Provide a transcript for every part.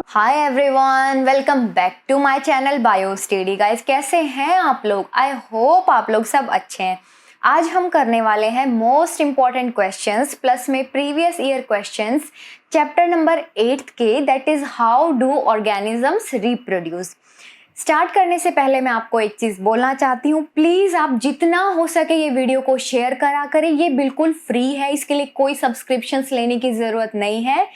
Hi everyone, welcome back to my channel bio study. Guys, कैसे हैं आप लोग? आई होप आप लोग सब अच्छे हैं। आज हम करने वाले हैं मोस्ट इम्पॉर्टेंट क्वेश्चंस प्लस में previous year questions chapter number 8 के, that is how do organisms reproduce. Start करने से पहले मैं आपको एक चीज बोलना चाहती हूँ, प्लीज आप जितना हो सके ये वीडियो को शेयर करा करें। ये बिल्कुल फ्री है, इसके लिए कोई सब्सक्रिप्शंस लेने की जरूरत नहीं है।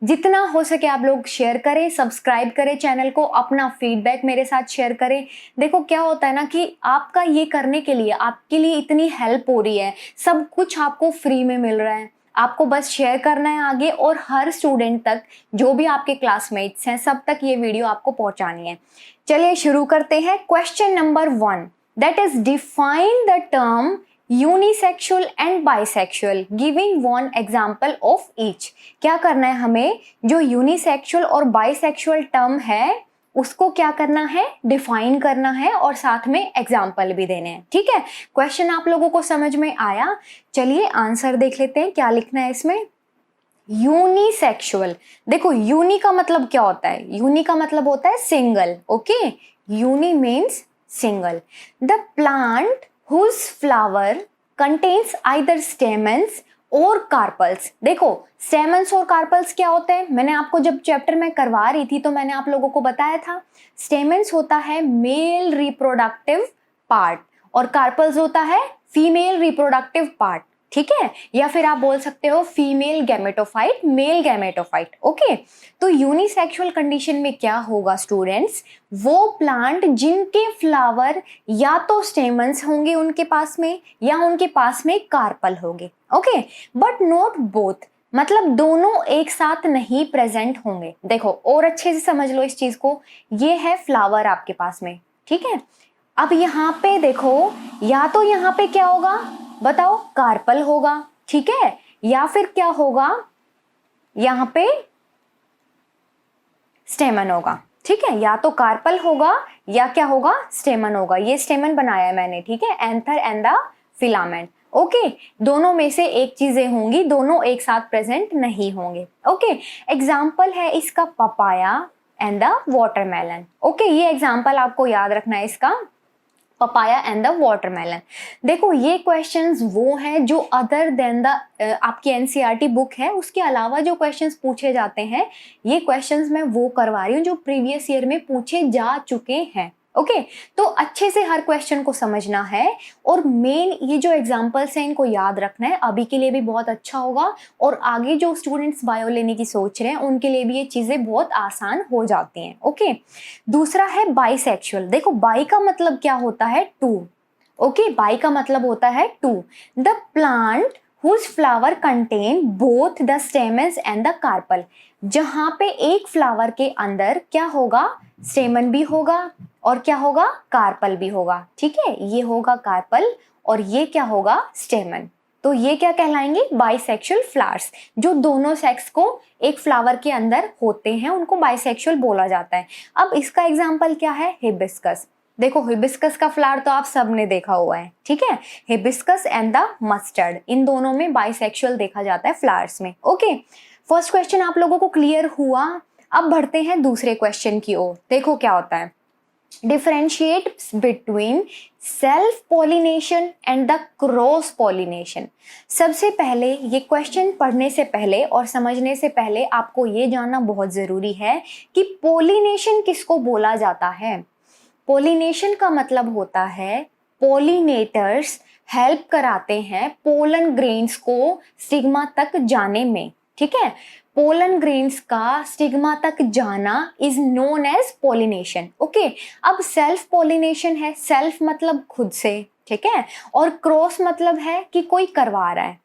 जितना हो सके आप लोग शेयर करें, सब्सक्राइब करें चैनल को, अपना फीडबैक मेरे साथ शेयर करें। देखो क्या होता है ना कि आपका ये करने के लिए आपके लिए इतनी हेल्प हो रही है, सब कुछ आपको फ्री में मिल रहा है, आपको बस शेयर करना है आगे, और हर स्टूडेंट तक, जो भी आपके क्लासमेट्स हैं, सब तक ये वीडियो आपको पहुंचानी है। चलिए शुरू करते हैं। Question number 1, that is define the term unisexual and bisexual giving one example of each. क्या करना है हमें? जो यूनिसेक्सुअल और बाइसेक्सुअल टर्म है उसको क्या करना है? डिफाइन करना है, और साथ में एग्जाम्पल भी देने हैं। ठीक है, क्वेश्चन आप लोगों को समझ में आया? चलिए आंसर देख लेते हैं, क्या लिखना है इसमें। यूनिसेक्सुअल, देखो यूनि का मतलब क्या होता है? यूनि का मतलब होता है single. Okay, uni means single. The plant whose flower contains either stamens और कार्पल्स। देखो स्टेमन्स और कार्पल्स क्या होते हैं? मैंने आपको जब चैप्टर में करवा रही थी तो मैंने आप लोगों को बताया था, स्टेमन्स होता है मेल रिप्रोडक्टिव पार्ट और कार्पल्स होता है फीमेल रिप्रोडक्टिव पार्ट। ठीक है, या फिर आप बोल सकते हो female gametophyte, male gametophyte. Okay, तो यूनिसेक्सुअल कंडीशन में क्या होगा स्टूडेंट्स? वो प्लांट जिनके फ्लावर या तो स्टेमन्स होंगे उनके पास में, या उनके पास में कार्पल होंगे। ओके, बट नॉट बोथ, मतलब दोनों एक साथ नहीं प्रेजेंट होंगे। देखो और अच्छे से समझ लो इस चीज को, ये है फ्लावर आपके पास में। ठीक है, अब यहाँ पे देखो, या तो यहाँ पे क्या होगा बताओ? कार्पल होगा। ठीक है, या फिर क्या होगा? यहाँ पे स्टेमन होगा। ठीक है, या तो कार्पल होगा या क्या होगा? स्टेमन होगा। ये स्टेमन बनाया है मैंने। ठीक है, anther and the filament. Okay, दोनों में से एक चीजें होंगी, दोनों एक साथ प्रेजेंट नहीं होंगे। ओके, एग्जाम्पल है इसका papaya and the watermelon. Okay, ये एग्जाम्पल आपको याद रखना है इसका, पपाया एंड द वाटरमेलन। देखो ये क्वेश्चंस वो हैं जो अदर देन द आपकी एनसीईआरटी बुक है, उसके अलावा जो क्वेश्चंस पूछे जाते हैं, ये क्वेश्चंस मैं वो करवा रही हूँ जो प्रीवियस ईयर में पूछे जा चुके हैं। ओके, तो अच्छे से हर क्वेश्चन को समझना है, और मेन ये जो एग्जांपल्स हैं इनको याद रखना है। अभी के लिए भी बहुत अच्छा होगा, और आगे जो स्टूडेंट्स बायो लेने की सोच रहे हैं उनके लिए भी ये चीजें बहुत आसान हो जाती हैं। ओके, दूसरा है बाइसेक्सुअल। देखो बाई का मतलब क्या होता है? टू। ओके, बाई का मतलब होता है to. The plant whose flower contain both the stamens and the carpel। जहां पे एक फ्लावर के अंदर क्या होगा? स्टेमन भी होगा और क्या होगा? कार्पल भी होगा। ठीक है, ये होगा कार्पल और ये क्या होगा? स्टेमन। तो ये क्या कहलाएंगे? Bisexual flowers. जो दोनों सेक्स को एक फ्लावर के अंदर होते हैं उनको बाइसेक्सुअल बोला जाता है। अब इसका एग्जाम्पल क्या है? हिबिस्कस। देखो हिबिस्कस का फ्लावर तो आप सबने देखा हुआ है। ठीक है, हिबिस्कस एंड द मस्टर्ड, इन दोनों में बाइसेक्सुअल देखा जाता है फ्लावर्स में। ओके, फर्स्ट क्वेश्चन आप लोगों को क्लियर हुआ। अब बढ़ते हैं दूसरे क्वेश्चन की ओर। देखो क्या होता है, differentiate between self pollination and the cross pollination. सबसे पहले ये क्वेश्चन पढ़ने से पहले और समझने से पहले आपको ये जानना बहुत जरूरी है कि पॉलिनेशन किसको बोला जाता है। पॉलिनेशन का मतलब होता है पॉलिनेटर्स हेल्प कराते हैं पोलन ग्रेन्स को स्टिग्मा तक जाने में। ठीक है, पोलन ग्रेन्स का स्टिग्मा तक जाना is known as pollination. Okay, अब सेल्फ पॉलिनेशन है, सेल्फ मतलब खुद से। ठीक है, और क्रॉस मतलब है कि कोई करवा रहा है।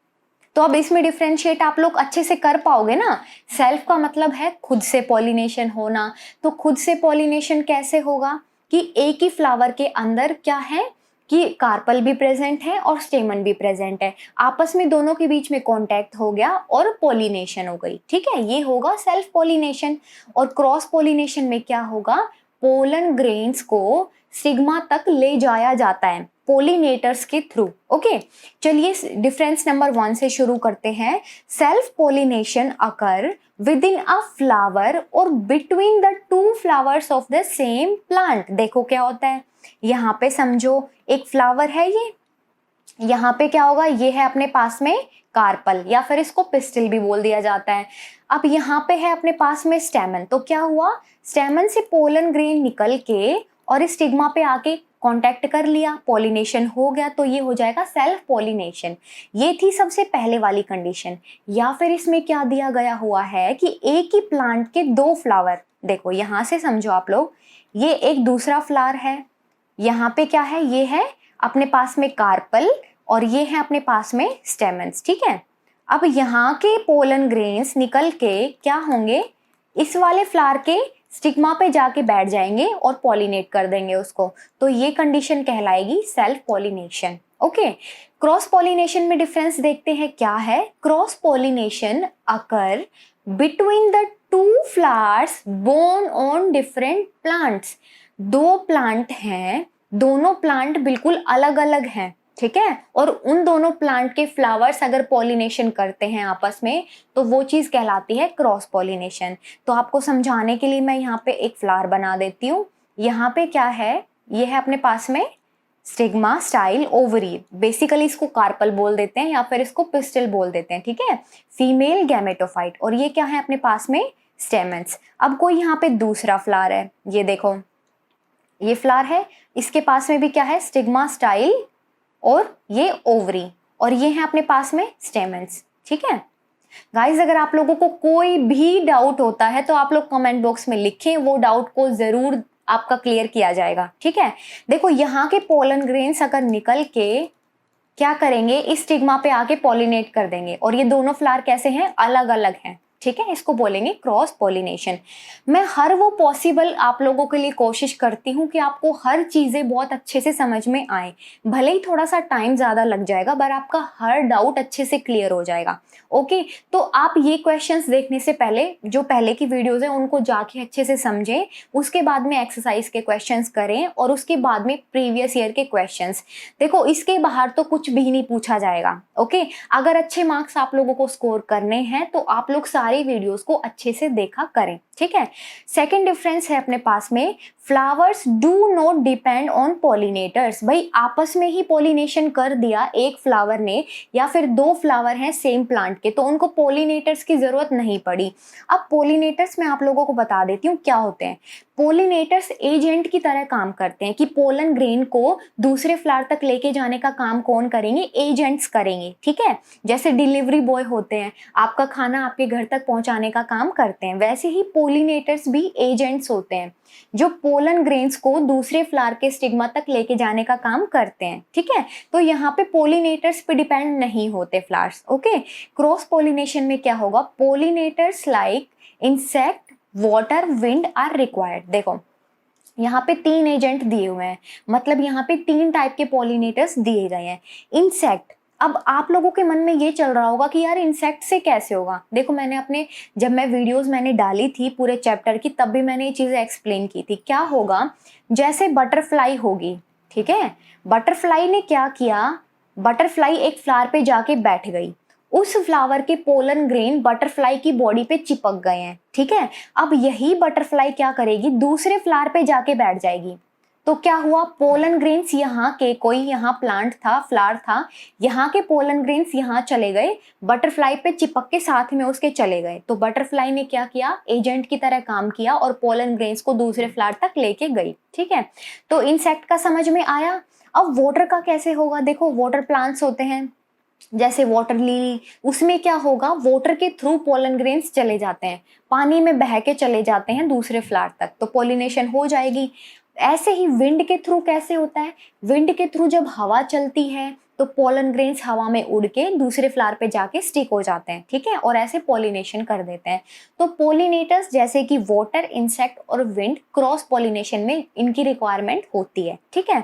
तो अब इसमें डिफरेंशिएट आप लोग अच्छे से कर पाओगे ना। सेल्फ का मतलब है खुद से पॉलिनेशन होना, तो खुद से पॉलिनेशन कैसे होगा कि एक ही फ्लावर के अंदर क्या है कि कार्पल भी प्रेजेंट है और स्टेमन भी प्रेजेंट है, आपस में दोनों के बीच में कांटेक्ट हो गया और पॉलिनेशन हो गई। ठीक है, ये होगा सेल्फ पॉलिनेशन। और क्रॉस पॉलिनेशन में क्या होगा? पोलन ग्रेन्स को स्टिग्मा तक ले जाया जाता है पोलिनेटर्स के थ्रू। ओके, चलिए डिफरेंस नंबर 1 से शुरू करते हैं। Self pollination occur within a flower और between the two flowers of the same plant. देखो क्या होता है, यहाँ पे समझो एक फ्लावर है, ये यहाँ पे क्या होगा, ये है अपने पास में कार्पल या फिर इसको पिस्टिल भी बोल दिया जाता है। अब यहाँ पे है अपने पास में स्टेमन, तो क्या हुआ, स्टेमन से पोलन ग्रेन निकल के और इस स्टिग्मा पे आके कांटेक्ट कर लिया, पॉलिनेशन हो गया, तो ये हो जाएगा सेल्फ पॉलिनेशन। ये थी सबसे पहले वाली कंडीशन। या फिर इसमें क्या दिया गया हुआ है कि एक ही प्लांट के 2 फ्लावर, देखो यहाँ से समझो आप लोग, ये एक दूसरा फ्लावर है, यहाँ पे क्या है, ये है अपने पास में कार्पल और ये है अपने पास में स्टेमन्स। ठीक है, अब यहाँ के पोलन ग्रेन्स निकल के क्या होंगे, इस वाले फ्लावर के स्टिग्मा पे जाके बैठ जाएंगे और पॉलिनेट कर देंगे उसको, तो ये कंडीशन कहलाएगी self pollination. Okay, cross pollination में डिफरेंस देखते हैं क्या है। Cross pollination occur between the two flowers borne on different plants. 2 plant हैं, दोनों प्लांट बिल्कुल अलग अलग हैं, ठीक है, और उन दोनों प्लांट के फ्लावर्स अगर पॉलिनेशन करते हैं आपस में तो वो चीज कहलाती है क्रॉस पॉलिनेशन। तो आपको समझाने के लिए मैं यहाँ पे एक फ्लावर बना देती हूँ। यहाँ पे क्या है, ये है अपने पास में स्टिग्मा, स्टाइल, ओवरी, बेसिकली इसको कार्पल बोल देते हैं या फिर इसको पिस्टिल बोल देते हैं। ठीक है, फीमेल गैमेटोफाइट, और ये क्या है अपने पास में स्टेमन्स। अब कोई यहाँ पे दूसरा फ्लावर है, ये देखो ये फ्लावर है, इसके पास में भी क्या है, स्टिग्मा, स्टाइल और ये ओवरी, और ये है अपने पास में स्टेमन्स। ठीक है गाइज, अगर आप लोगों को कोई भी डाउट होता है तो आप लोग कमेंट बॉक्स में लिखें, वो डाउट को जरूर आपका क्लियर किया जाएगा। ठीक है, देखो यहाँ के पोलन ग्रेन्स अगर निकल के क्या करेंगे, इस स्टिग्मा पे आके पॉलिनेट कर देंगे, और ये दोनों फ्लावर कैसे हैं, अलग अलग हैं। ठीक है, इसको बोलेंगे क्रॉस पॉलिनेशन। मैं हर वो पॉसिबल आप लोगों के लिए कोशिश करती हूँ कि आपको हर चीजें बहुत अच्छे से समझ में आए, भले ही थोड़ा सा टाइम ज्यादा लग जाएगा पर आपका हर डाउट अच्छे से क्लियर हो जाएगा। ओके, तो आप ये क्वेश्चंस देखने से पहले जो पहले की वीडियोस है उनको जाके अच्छे से समझें, उसके बाद में एक्सरसाइज के क्वेश्चंस करें और उसके बाद में प्रीवियस ईयर के क्वेश्चंस। देखो इसके बाहर तो कुछ भी नहीं पूछा जाएगा। ओके, अगर अच्छे मार्क्स आप लोगों को स्कोर करने हैं तो आप लोग सारी वीडियोस को अच्छे से देखा करें। ठीक है, सेकंड डिफरेंस है अपने पास में, flowers do not depend on pollinators. भाई आपस में ही पॉलिनेशन कर दिया एक फ्लावर ने या फिर 2 फ्लावर हैं सेम प्लांट के, तो उनको पॉलिनेटर्स की जरूरत नहीं पड़ी। अब पॉलिनेटर्स मैं आप लोगों को बता देती हूँ क्या होते हैं। पॉलिनेटर्स एजेंट की तरह काम करते हैं कि पोलन ग्रेन को दूसरे फ्लावर तक लेके जाने का काम कौन करेंगे, एजेंट्स करेंगे। ठीक है, जैसे डिलीवरी बॉय होते हैं, आपका खाना आपके घर तक पहुंचाने का काम करते हैं, वैसे ही पॉलिनेटर्स भी एजेंट्स होते हैं जो पोलन ग्रेन्स को दूसरे फ्लावर के स्टिग्मा तक लेके जाने का काम करते हैं। ठीक है, तो यहाँ पे पॉलिनेटर्स पे डिपेंड नहीं होते फ्लावर्स। ओके, क्रॉस पॉलिनेशन में क्या होगा, pollinators like insect, water, wind are required. देखो यहाँ पे 3 एजेंट दिए हुए हैं, मतलब यहाँ पे 3 टाइप के पॉलिनेटर्स दिए गए हैं। इंसेक्ट, अब आप लोगों के मन में ये चल रहा होगा कि यार इंसेक्ट से कैसे होगा। देखो जब मैं वीडियोस मैंने डाली थी पूरे चैप्टर की, तब भी मैंने ये चीजें एक्सप्लेन की थी। क्या होगा, जैसे बटरफ्लाई होगी, ठीक है, बटरफ्लाई ने क्या किया, बटरफ्लाई एक फ्लावर पे जाके बैठ गई, उस फ्लावर के पोलन ग्रेन बटरफ्लाई की बॉडी पे चिपक गए हैं। ठीक है, अब यही बटरफ्लाई क्या करेगी, दूसरे फ्लावर पे जाके बैठ जाएगी, तो क्या हुआ, पोलन ग्रेन्स यहाँ के, कोई यहाँ प्लांट था, फ्लावर था, यहाँ के पोलन ग्रेन्स यहाँ चले गए, बटरफ्लाई पे चिपक के साथ में उसके चले गए, तो बटरफ्लाई ने क्या किया, एजेंट की तरह काम किया और पोलन ग्रेन्स को दूसरे फ्लावर तक लेके गई। ठीक है, तो इंसेक्ट का समझ में आया। अब वाटर का कैसे होगा, देखो वाटर प्लांट्स होते हैं जैसे वाटर लिली, उसमें क्या होगा, वाटर के थ्रू पोलन ग्रेन्स चले जाते हैं, पानी में बह के चले जाते हैं दूसरे फ्लावर तक, तो पॉलिनेशन हो जाएगी। ऐसे ही विंड के थ्रू कैसे होता है, विंड के थ्रू जब हवा चलती है तो पोलन ग्रेन्स हवा में उड़ के दूसरे फ्लावर पे जाके स्टिक हो जाते हैं। ठीक है, और ऐसे पॉलिनेशन कर देते हैं। तो पॉलिनेटर्स जैसे कि वाटर, इंसेक्ट और विंड, क्रॉस पॉलिनेशन में इनकी रिक्वायरमेंट होती है। ठीक है,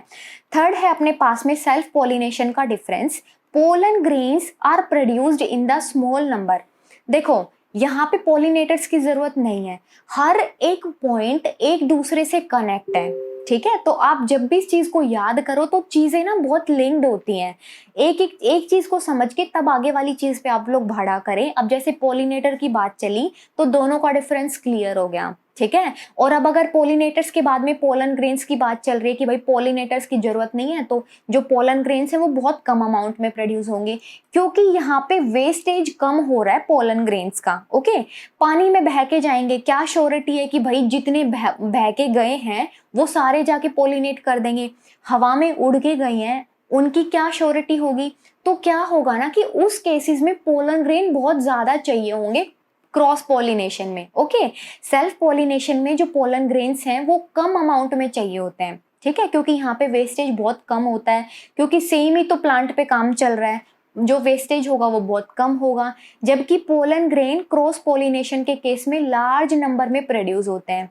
थर्ड है अपने पास में सेल्फ पॉलिनेशन का difference, pollen grains are produced in the small number. देखो यहाँ पे पोलिनेटर्स की जरूरत नहीं है, हर एक पॉइंट एक दूसरे से कनेक्ट है, ठीक है। तो आप जब भी इस चीज को याद करो तो चीजें ना बहुत लिंक्ड होती हैं, एक चीज को समझ के तब आगे वाली चीज पे आप लोग भाड़ा करें। अब जैसे पोलिनेटर की बात चली तो दोनों का डिफरेंस क्लियर हो गया, ठीक है। और अब अगर पोलिनेटर्स के बाद में पोलन ग्रेन्स की बात चल रही है कि भाई पोलिनेटर्स की जरूरत नहीं है, तो जो पोलन ग्रेन्स है वो बहुत कम अमाउंट में प्रोड्यूस होंगे, क्योंकि यहाँ पे वेस्टेज कम हो रहा है पोलन ग्रेन्स का। ओके, पानी में बह के जाएंगे, क्या श्योरिटी है कि भाई जितने बह के गए हैं वो सारे जाके पोलिनेट कर देंगे। हवा में उड़ के गए हैं, उनकी क्या श्योरिटी होगी। तो क्या होगा ना कि उस केसेस में पोलन ग्रेन बहुत ज्यादा चाहिए होंगे क्रॉस पोलिनेशन में। ओके, सेल्फ पोलिनेशन में जो पोलन ग्रेन्स हैं वो कम अमाउंट में चाहिए होते हैं, ठीक है, क्योंकि यहाँ पे वेस्टेज बहुत कम होता है, क्योंकि सेम ही तो प्लांट पे काम चल रहा है, जो वेस्टेज होगा वो बहुत कम होगा। जबकि पोलन ग्रेन क्रॉस पोलिनेशन के केस में लार्ज नंबर में प्रोड्यूस होते हैं,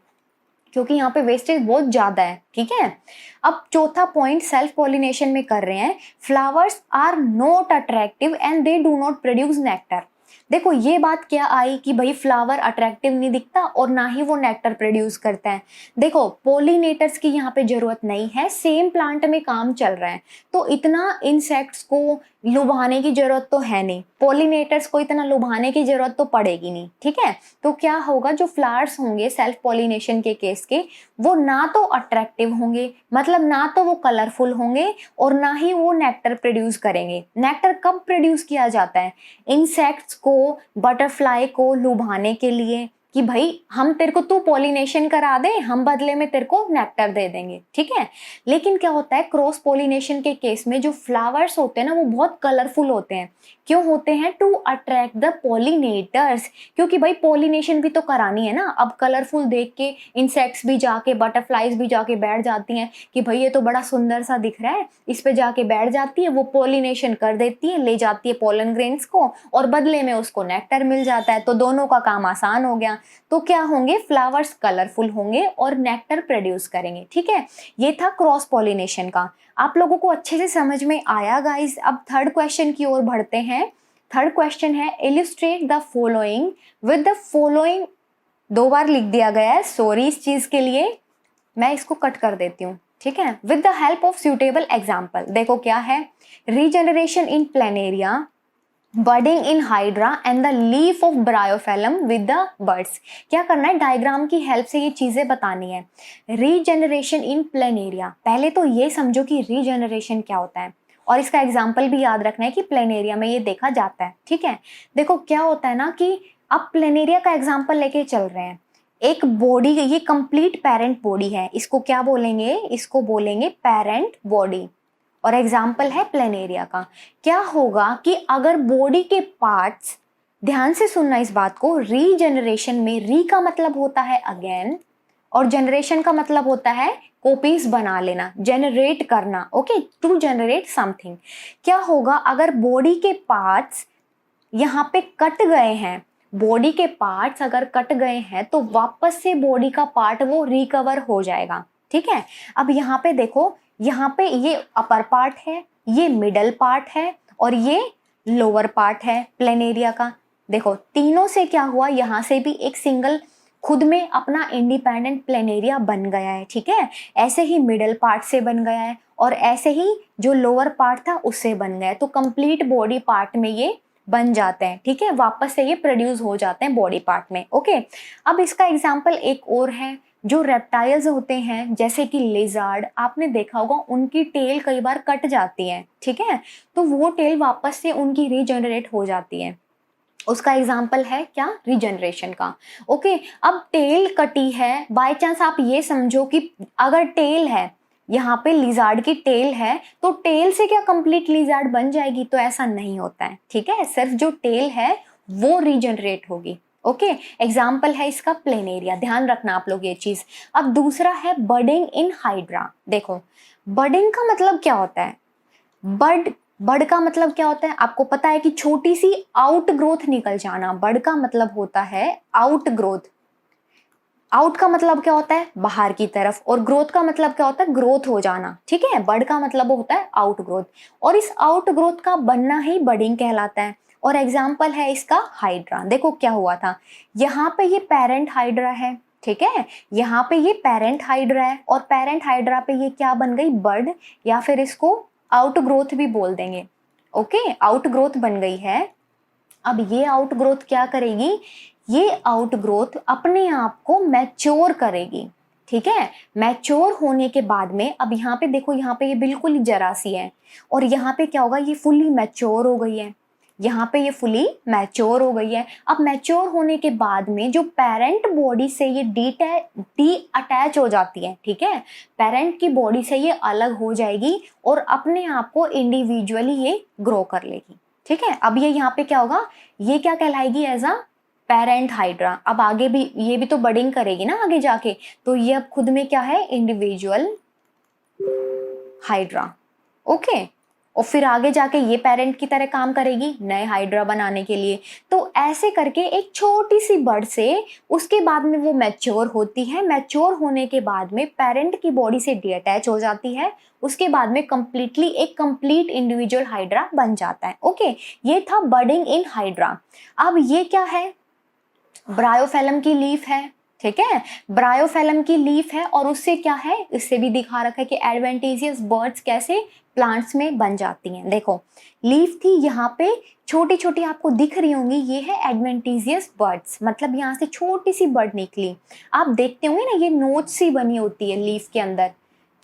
क्योंकि यहाँ पे वेस्टेज बहुत ज्यादा है, ठीक है। अब चौथा पॉइंट सेल्फ पोलिनेशन में कर रहे हैं, flowers are not attractive and they do not produce nectar. देखो ये बात क्या आई कि भाई फ्लावर अट्रैक्टिव नहीं दिखता और ना ही वो नेक्टर प्रोड्यूस करता है। देखो पोलिनेटर्स की यहाँ पे जरूरत नहीं है, सेम प्लांट में काम चल रहा है, तो इतना इंसेक्ट्स को लुभाने की जरूरत तो है नहीं, पोलिनेटर्स को इतना लुभाने की जरूरत तो पड़ेगी नहीं, ठीक है। तो क्या होगा, जो फ्लावर्स होंगे सेल्फ पोलिनेशन के केस के, वो ना तो अट्रैक्टिव होंगे, मतलब ना तो वो कलरफुल होंगे और ना ही वो नेक्टर प्रोड्यूस करेंगे। नेक्टर कब प्रोड्यूस किया जाता है, इंसेक्ट्स को, बटरफ्लाई को लुभाने के लिए कि भाई हम तेरे को, तू पोलिनेशन करा दे, हम बदले में तेरे को नेक्टर दे देंगे, ठीक है। लेकिन क्या होता है क्रॉस पोलिनेशन के केस में जो फ्लावर्स होते हैं ना वो बहुत कलरफुल होते हैं। क्यों होते हैं, टू अट्रैक्ट द पोलिनेटर्स, क्योंकि भाई पोलिनेशन भी तो करानी है ना। अब कलरफुल देख के इंसेक्ट्स भी जाके, बटरफ्लाईज भी जाके बैठ जाती हैं कि भाई ये तो बड़ा सुंदर सा दिख रहा है, इस पे जाके बैठ जाती है, वो पोलिनेशन कर देती है, ले जाती है पोलन ग्रेन्स को और बदले में उसको नेक्टर मिल जाता है, तो दोनों का काम आसान हो गया। तो क्या होंगे, फ्लावर्स कलरफुल होंगे और नेक्टर प्रोड्यूस करेंगे, ठीक है। ये था क्रॉस पोलिनेशन का। आप लोगों को अच्छे से समझ में आया गाइस। अब थर्ड क्वेश्चन की ओर बढ़ते हैं। थर्ड क्वेश्चन है, illustrate the following with the following. 2 बार लिख दिया गया है, सॉरी इस चीज के लिए, मैं इसको कट कर देती हूँ, ठीक है। With the help of suitable example. देखो क्या है, regeneration in Planaria, budding in Hydra and the leaf of Bryophyllum with the buds. क्या करना है, डायग्राम की हेल्प से ये चीजें बतानी है। रीजनरेशन इन प्लेनेरिया, पहले तो ये समझो कि रीजनरेशन क्या होता है और इसका एग्जाम्पल भी याद रखना है कि प्लेनेरिया में ये देखा जाता है, ठीक है। देखो क्या होता है ना कि अब प्लेनेरिया का एग्जाम्पल लेके चल रहे हैं। एक बॉडी, ये कंप्लीट पेरेंट बॉडी है, इसको क्या बोलेंगे, इसको बोलेंगे पेरेंट बॉडी, और एग्जाम्पल है प्लेनेरिया का। क्या होगा कि अगर बॉडी के पार्ट्स, ध्यान से सुनना इस बात को, रीजनरेशन में री का मतलब होता है अगेन और जनरेशन का मतलब होता है कॉपीज बना लेना, जनरेट करना, ओके, टू जनरेट समथिंग। क्या होगा अगर बॉडी के पार्ट्स यहाँ पे कट गए हैं, बॉडी के पार्ट्स अगर कट गए हैं तो वापस से बॉडी का पार्ट वो रिकवर हो जाएगा, ठीक है। अब यहाँ पे देखो, यहाँ पे ये अपर पार्ट है, ये मिडल पार्ट है और ये लोअर पार्ट है प्लेनेरिया का। देखो तीनों से क्या हुआ, यहाँ से भी एक सिंगल खुद में अपना इंडिपेंडेंट प्लेनेरिया बन गया है, ठीक है। ऐसे ही मिडल पार्ट से बन गया है और ऐसे ही जो लोअर पार्ट था उससे बन गया है, तो कंप्लीट बॉडी पार्ट में ये बन जाते हैं, ठीक है, वापस से ये प्रोड्यूस हो जाते हैं बॉडी पार्ट में, ओके। अब इसका एग्जाम्पल एक और है, जो रेप्टाइल्स होते हैं जैसे कि लेजार्ड, आपने देखा होगा उनकी टेल कई बार कट जाती है, ठीक है, तो वो टेल वापस से उनकी रीजनरेट हो जाती है, उसका एग्जाम्पल है क्या, रीजनरेशन का, ओके। अब टेल कटी है, बाय चांस आप ये समझो कि अगर टेल है, यहाँ पे लिजार्ड की टेल है, तो टेल से क्या कंप्लीट लिजार्ड बन जाएगी, तो ऐसा नहीं होता है, ठीक है, सिर्फ जो टेल है वो रीजनरेट होगी, ओके। एग्जाम्पल है इसका प्लेनेरिया, ध्यान रखना आप लोग ये चीज। अब दूसरा है बर्डिंग इन हाइड्रा। देखो बर्डिंग का मतलब क्या होता है, बर्ड का मतलब क्या होता है, आपको पता है कि छोटी सी आउट ग्रोथ निकल जाना, बर्ड का मतलब होता है आउट ग्रोथ। आउट का मतलब क्या होता है, बाहर की तरफ, और ग्रोथ का मतलब क्या होता है, ग्रोथ हो जाना, ठीक है। बर्ड का मतलब होता है आउट ग्रोथ, और इस आउट ग्रोथ का बनना ही बर्डिंग कहलाता है। और एग्जाम्पल है इसका हाइड्रा। देखो क्या हुआ था, यहाँ पे ये पेरेंट हाइड्रा है, ठीक है, यहाँ पे ये पेरेंट हाइड्रा है और पेरेंट हाइड्रा पे ये क्या बन गई, बर्ड, या फिर इसको आउटग्रोथ भी बोल देंगे। ओके, आउटग्रोथ बन गई है। अब ये आउटग्रोथ क्या करेगी, ये आउटग्रोथ अपने आप को मैच्योर करेगी, ठीक है। मैच्योर होने के बाद में अब यहाँ पे देखो, यहाँ पे ये बिल्कुल ही जरा सी है और यहाँ पे क्या होगा, ये फुली मैच्योर हो गई है, यहाँ पे ये फुली मैच्योर हो गई है। अब मैच्योर होने के बाद में जो पेरेंट बॉडी से ये डी अटैच हो जाती है, ठीक है, पेरेंट की बॉडी से ये अलग हो जाएगी और अपने आप को इंडिविजुअली ये ग्रो कर लेगी, ठीक है। अब ये यहाँ पे क्या होगा, ये क्या कहलाएगी, एज अ पेरेंट हाइड्रा। अब आगे भी ये भी तो बडिंग करेगी ना आगे जाके, तो ये अब खुद में क्या है, इंडिविजुअल हाइड्रा। ओके, और फिर आगे जाके ये पेरेंट की तरह काम करेगी नए हाइड्रा बनाने के लिए। तो ऐसे करके एक छोटी सी बर्ड से उसके बाद में वो मैच्योर होती है, मैच्योर होने के बाद में पेरेंट की बॉडी से डीअटैच हो जाती है, उसके बाद में कंप्लीटली एक कंप्लीट इंडिविजुअल हाइड्रा बन जाता है। ओके, ये था बर्डिंग इन हाइड्रा। अब ये क्या है, ब्रायोफेलम की लीफ है, ठीक है, ब्रायोफेलम की लीफ है और उससे क्या है, इससे भी दिखा रखा है कि एडवेंटिशियस बर्ड्स कैसे प्लांट्स में बन जाती हैं। देखो लीफ थी, यहाँ पे छोटी छोटी आपको दिख रही होंगी, ये है एडवेंटिशियस बर्ड्स, मतलब यहाँ से छोटी सी बर्ड निकली। आप देखते होंगे ना, ये नोच सी बनी होती है लीफ के अंदर,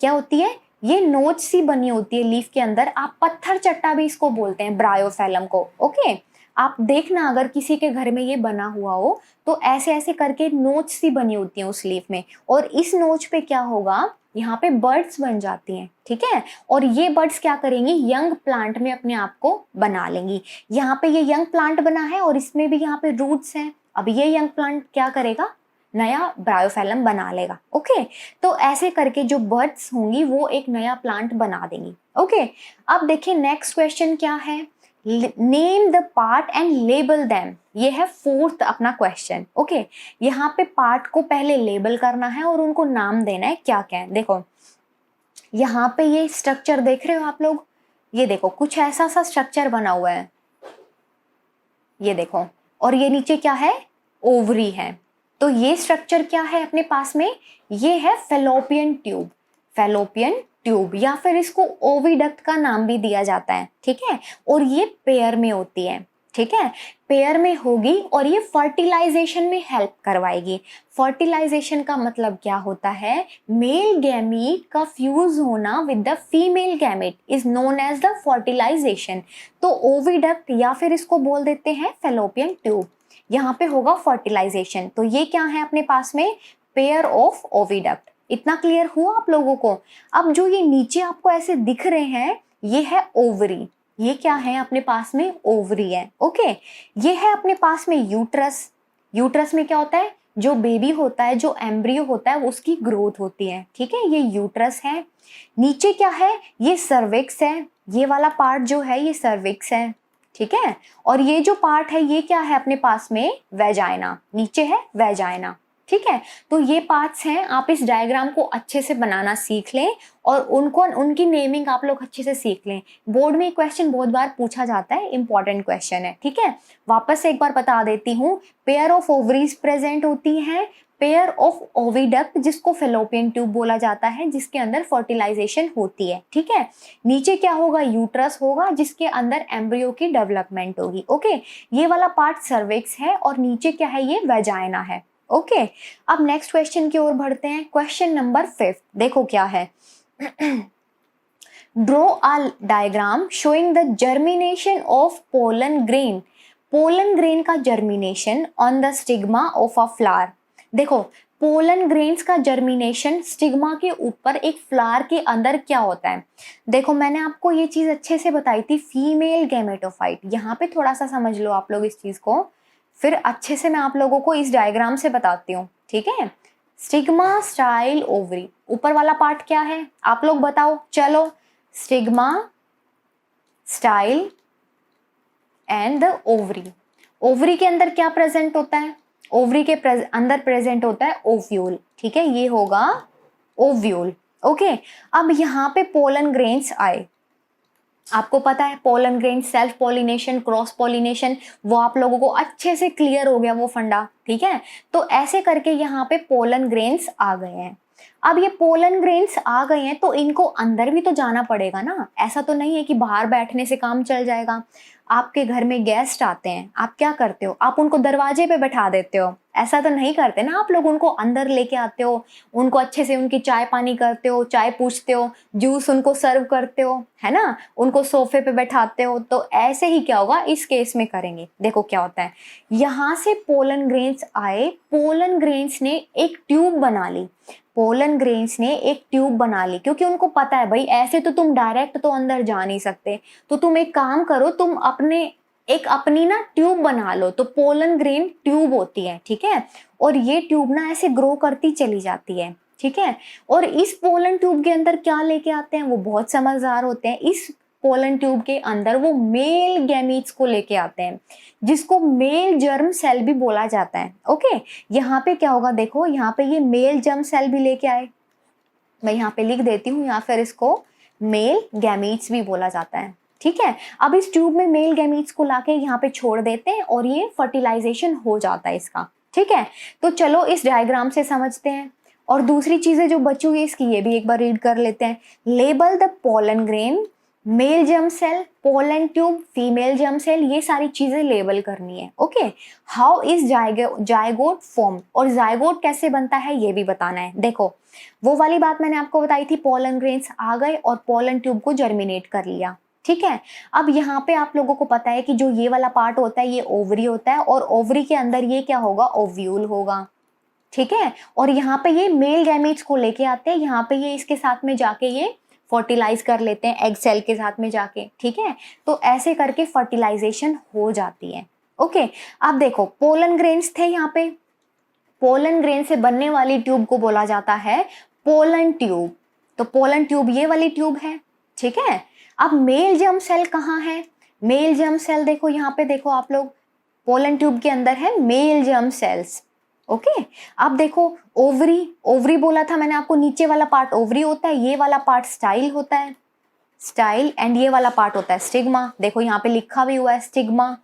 क्या होती है, ये नोच सी बनी होती है लीफ के अंदर। आप पत्थर चट्टा भी इसको बोलते हैं, ब्रायोफेलम को। ओके, आप देखना अगर किसी के घर में ये बना हुआ हो तो ऐसे ऐसे करके नोच सी बनी होती है उस लीफ में, और इस नोच पे क्या होगा, यहाँ पे बर्ड्स बन जाती हैं, ठीक है। और ये बर्ड्स क्या करेंगी, यंग प्लांट में अपने आप को बना लेंगी। यहाँ पे ये यंग प्लांट बना है और इसमें भी यहाँ पे रूट्स हैं। अब ये यंग प्लांट क्या करेगा, नया ब्रायोफेलम बना लेगा। ओके, तो ऐसे करके जो बर्ड्स होंगी वो एक नया प्लांट बना देंगी। ओके, अब देखिए नेक्स्ट क्वेश्चन क्या है, name the part and label them. ये है फोर्थ अपना क्वेश्चन। ओके, यहाँ पे पार्ट को पहले लेबल करना है और उनको नाम देना है, क्या क्या है। देखो यहाँ पे ये स्ट्रक्चर देख रहे हो आप लोग, ये देखो कुछ ऐसा सा स्ट्रक्चर बना हुआ है, ये देखो, और ये नीचे क्या है, ओवरी है। तो ये स्ट्रक्चर क्या है अपने पास में, ये है फेलोपियन ट्यूब, फेलोपियन ट्यूब, या फिर इसको ओविडक्ट का नाम भी दिया जाता है, ठीक है। और ये पेयर में होती है, ठीक है, पेयर में होगी और ये फर्टिलाइजेशन में हेल्प करवाएगी। फर्टिलाइजेशन का मतलब क्या होता है, मेल गैमीट का फ्यूज होना with the female gamete is known as the fertilization. तो ओविडक्ट या फिर इसको बोल देते हैं फेलोपियन ट्यूब, यहाँ पे होगा फर्टिलाइजेशन। तो ये क्या है अपने पास में, पेयर ऑफ ओविडक्ट। इतना क्लियर हुआ आप लोगों को। अब जो ये नीचे आपको ऐसे दिख रहे हैं, ये है ओवरी, ये क्या है अपने पास में, ओवरी है। ओके, ये है अपने पास में यूट्रस। यूट्रस में क्या होता है, जो बेबी होता है, जो एम्ब्रियो होता है, उसकी ग्रोथ होती है, ठीक है, ये यूट्रस है। नीचे क्या है, ये सर्विक्स है, ये वाला पार्ट जो है ये सर्विक्स है, ठीक है। और ये जो पार्ट है ये क्या है अपने पास में, वेजाइना, नीचे है वेजाइना, ठीक है। तो ये पार्ट्स हैं, आप इस डायग्राम को अच्छे से बनाना सीख लें और उनकी नेमिंग आप लोग अच्छे से सीख लें। बोर्ड में क्वेश्चन बहुत बार पूछा जाता है, इंपॉर्टेंट क्वेश्चन है, ठीक है। वापस से एक बार बता देती हूँ, पेयर ऑफ ओवरीज प्रेजेंट होती हैं, पेयर ऑफ ओविडक्ट जिसको फेलोपियन ट्यूब बोला जाता है, जिसके अंदर फर्टिलाइजेशन होती है, ठीक है। नीचे क्या होगा, यूट्रस होगा जिसके अंदर एम्ब्रियो की डेवलपमेंट होगी। ओके, ये वाला पार्ट सर्विक्स है और नीचे क्या है, ये वेजाइना है। ओके, अब नेक्स्ट क्वेश्चन की ओर बढ़ते हैं। क्वेश्चन नंबर 5 देखो क्या है, draw a diagram showing the germination of pollen grain. Pollen grain का germination on the stigma of a flower. देखो पोलन ग्रेन्स का जर्मिनेशन स्टिग्मा के ऊपर एक फ्लावर के अंदर क्या होता है। देखो मैंने आपको ये चीज अच्छे से बताई थी, फीमेल गैमेटोफाइट। यहाँ पे थोड़ा सा समझ लो आप लोग इस चीज को, फिर अच्छे से मैं आप लोगों को इस डायग्राम से बताती हूँ, ठीक है। स्टिग्मा, स्टाइल, ओवरी, ऊपर वाला पार्ट क्या है आप लोग बताओ, चलो। Stigma, style and the ovary. Ovary के अंदर क्या प्रेजेंट होता है, ओवरी के अंदर प्रेजेंट होता है ओव्यूल, ठीक है, ये होगा ओव्यूल। ओके, अब यहाँ पे पोलन ग्रेन्स आए, आपको पता है pollen grain, self pollination, cross pollination, वो आप लोगों को अच्छे से क्लियर हो गया वो फंडा, ठीक है। तो ऐसे करके यहाँ पे पोलन ग्रेन्स आ गए हैं। अब ये पोलन ग्रेन्स आ गए हैं तो इनको अंदर भी तो जाना पड़ेगा ना, ऐसा तो नहीं है कि बाहर बैठने से काम चल जाएगा। आपके घर में गेस्ट आते हैं, आप क्या करते हो, आप उनको दरवाजे पे बैठा देते हो, ऐसा तो नहीं करते ना, आप लोग उनको अंदर लेके आते हो, उनको अच्छे से उनकी चाय पानी करते हो, चाय पूछते हो, जूस उनको सर्व करते हो, है ना, उनको सोफे पे बैठाते हो। तो ऐसे ही क्या होगा इस केस में करेंगे। देखो क्या होता है, यहाँ से पोलन ग्रेन्स आए, पोलन ग्रेन्स ने एक ट्यूब बना ली, पोलन ग्रेन्स ने एक ट्यूब बना ली, क्योंकि उनको पता है भाई ऐसे तो तुम डायरेक्ट तो अंदर जा नहीं सकते, तो तुम एक काम करो, तुम अपनी ना ट्यूब बना लो। तो पोलन ग्रेन ट्यूब होती है, ठीक है, और ये ट्यूब ना ऐसे ग्रो करती चली जाती है, ठीक है। और इस पोलन ट्यूब के अंदर क्या लेके आते हैं, वो बहुत समझदार होते हैं, इस पोलन ट्यूब के अंदर वो मेल गैमीट्स को लेके आते हैं, जिसको मेल जर्म सेल भी बोला जाता है। ओके, यहाँ पे क्या होगा, देखो यहाँ पे ये मेल जर्म सेल भी लेके आए, मैं यहाँ पे लिख देती हूँ, या फिर इसको मेल गैमीट्स भी बोला जाता है, ठीक है। अब इस ट्यूब में मेल गैमीट्स को लाके यहाँ पे छोड़ देते हैं और ये फर्टिलाइजेशन हो जाता है इसका, ठीक है। तो चलो इस डायग्राम से समझते हैं, और दूसरी चीजें जो बची हुई इसकी ये भी एक बार रीड कर लेते हैं। Label the pollen grain, male germ cell, pollen tube, female germ cell, ये सारी चीजें लेबल करनी है। Okay, how is zygote form, और जायगोट कैसे बनता है ये भी बताना है। देखो वो वाली बात मैंने आपको बताई थी, पोलन ग्रेन्स आ गए और पोलन ट्यूब को जर्मिनेट कर लिया, ठीक है। अब यहाँ पे आप लोगों को पता है कि जो ये वाला पार्ट होता है ये ओवरी होता है, और ओवरी के अंदर ये क्या होगा, ओव्यूल होगा, ठीक है। और यहाँ पे ये मेल गैमीट्स को लेके आते हैं, यहाँ पे ये इसके साथ में जाके ये फर्टिलाइज कर लेते हैं एग सेल के साथ में जाके, ठीक है। तो ऐसे करके फर्टिलाइजेशन हो जाती है। ओके, अब देखो पोलन ग्रेन्स थे यहाँ पे, पोलन ग्रेन से बनने वाली ट्यूब को बोला जाता है पोलन ट्यूब। तो पोलन ट्यूब ये वाली ट्यूब है, ठीक है। अब मेल जर्म सेल कहाँ है, मेल जर्म सेल देखो यहाँ पे, देखो आप लोग, पोलन ट्यूब के अंदर है मेल जर्म सेल्स। ओके, अब देखो ओवरी, ओवरी बोला था मैंने आपको, नीचे वाला पार्ट ओवरी होता है, ये वाला पार्ट स्टाइल होता है, स्टाइल, एंड ये वाला पार्ट होता है स्टिग्मा। देखो यहाँ पे लिखा भी हुआ है स्टिग्मा,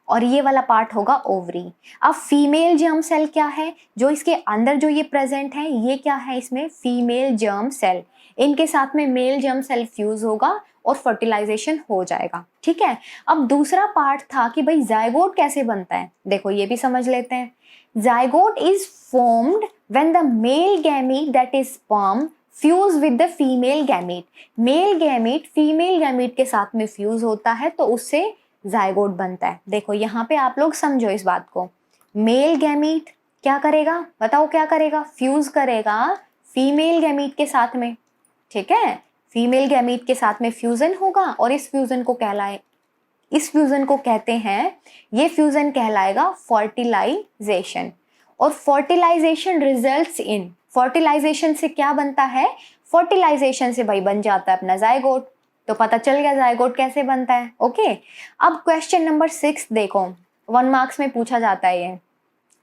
और ये वाला पार्ट होगा ओवरी। अब फीमेल जर्म सेल क्या है, जो इसके अंदर जो ये प्रेजेंट है, ये क्या है, इसमें फीमेल जर्म सेल, इनके साथ में मेल जर्म सेल फ्यूज होगा और फर्टिलाइजेशन हो जाएगा, ठीक है। अब दूसरा पार्ट था कि भाई जायगोट कैसे बनता है, देखो ये भी समझ लेते हैं। Zygote is formed when the male gamete that is sperm fuse with the female gamete, male gamete female gamete के साथ में फ्यूज होता है तो उससे जायगोट बनता है। देखो यहाँ पे आप लोग समझो इस बात को, मेल गैमीट क्या करेगा, बताओ क्या करेगा, फ्यूज करेगा फीमेल गैमीट के साथ में, ठीक है। फीमेल गैमीट के साथ में फ्यूजन होगा और इस फ्यूजन को कहते हैं, ये फ्यूजन कहलाएगा फर्टिलाइजेशन। और फर्टिलाइजेशन रिजल्ट्स इन, फर्टिलाइजेशन से क्या बनता है, फर्टिलाइजेशन से भाई बन जाता है अपना जायगोट। तो पता चल गया जायगोट कैसे बनता है। ओके, अब क्वेश्चन नंबर 6 देखो, 1 मार्क्स में पूछा जाता है ये,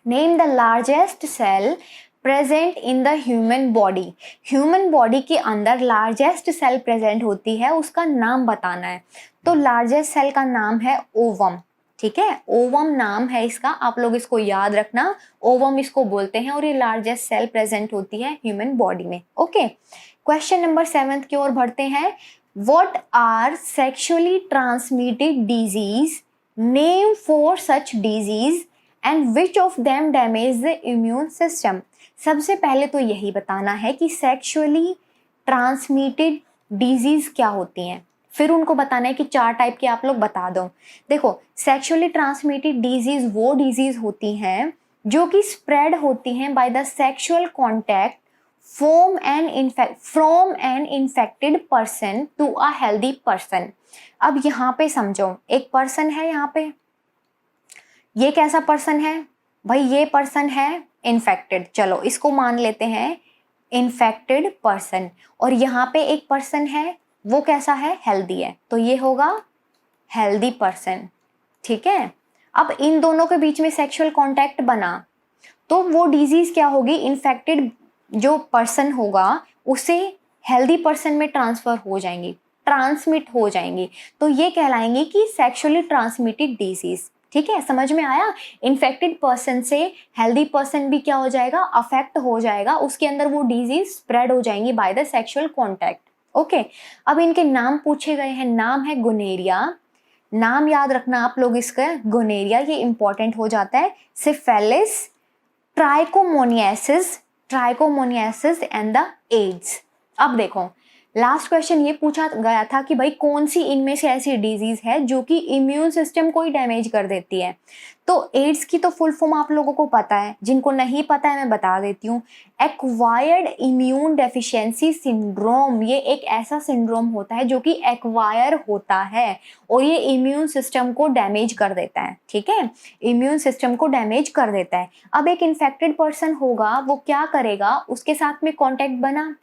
name the largest cell present in the human body, human body के अंदर लार्जेस्ट सेल प्रेजेंट होती है, उसका नाम बताना है। तो लार्जेस्ट सेल का नाम है ओवम, ठीक है, ओवम नाम है इसका, आप लोग इसको याद रखना, ओवम इसको बोलते हैं, और ये लार्जेस्ट सेल प्रेजेंट होती है ह्यूमन बॉडी में। ओके, क्वेश्चन नंबर 7 की ओर बढ़ते हैं। What are sexually transmitted disease? Name 4 such disease and which of them damage the immune system? सबसे पहले तो यही बताना है कि sexually transmitted disease क्या होती हैं, फिर उनको बताना है कि 4 टाइप के आप लोग बता दो। देखो sexually transmitted disease वो डिजीज होती हैं जो कि स्प्रेड होती हैं by the sexual contact from an infected person to a healthy person। अब यहाँ पे समझो, एक पर्सन है यहाँ पे, ये कैसा पर्सन है भाई, ये पर्सन है इन्फेक्टेड, चलो इसको मान लेते हैं इन्फेक्टेड पर्सन, और यहाँ पे एक पर्सन है वो कैसा है, हेल्दी है, तो ये होगा हेल्दी पर्सन, ठीक है। अब इन दोनों के बीच में सेक्सुअल कॉन्टैक्ट बना तो वो डिजीज क्या होगी, इन्फेक्टेड जो पर्सन होगा उसे हेल्दी पर्सन में ट्रांसफर हो जाएंगी, ट्रांसमिट हो जाएंगी, तो ये कहलाएंगी कि सेक्सुअली ट्रांसमिटेड डिजीज। ठीक है, समझ में आया। इन्फेक्टेड पर्सन से हेल्दी पर्सन भी क्या हो जाएगा, अफेक्ट हो जाएगा, उसके अंदर वो डिजीज स्प्रेड हो जाएंगी by the sexual contact. Okay, अब इनके नाम पूछे गए हैं। नाम है गोनेरिया, नाम याद रखना आप लोग इसका, गोनेरिया ये इंपॉर्टेंट हो जाता है। Syphilis, trichomoniasis and the AIDS. अब देखो लास्ट क्वेश्चन ये पूछा गया था कि भाई कौन सी इनमें से ऐसी डिजीज है जो कि इम्यून सिस्टम को ही डैमेज कर देती है। तो एड्स की तो फुल फॉर्म आप लोगों को पता है, जिनको नहीं पता है मैं बता देती हूँ। एक्वायर्ड इम्यून डेफिशिएंसी सिंड्रोम, ये एक ऐसा सिंड्रोम होता है जो कि एक्वायर होता है और ये इम्यून सिस्टम को डैमेज कर देता है। ठीक है, इम्यून सिस्टम को डैमेज कर देता है। अब एक इन्फेक्टेड पर्सन होगा, वो क्या करेगा, उसके साथ में कॉन्टैक्ट बना,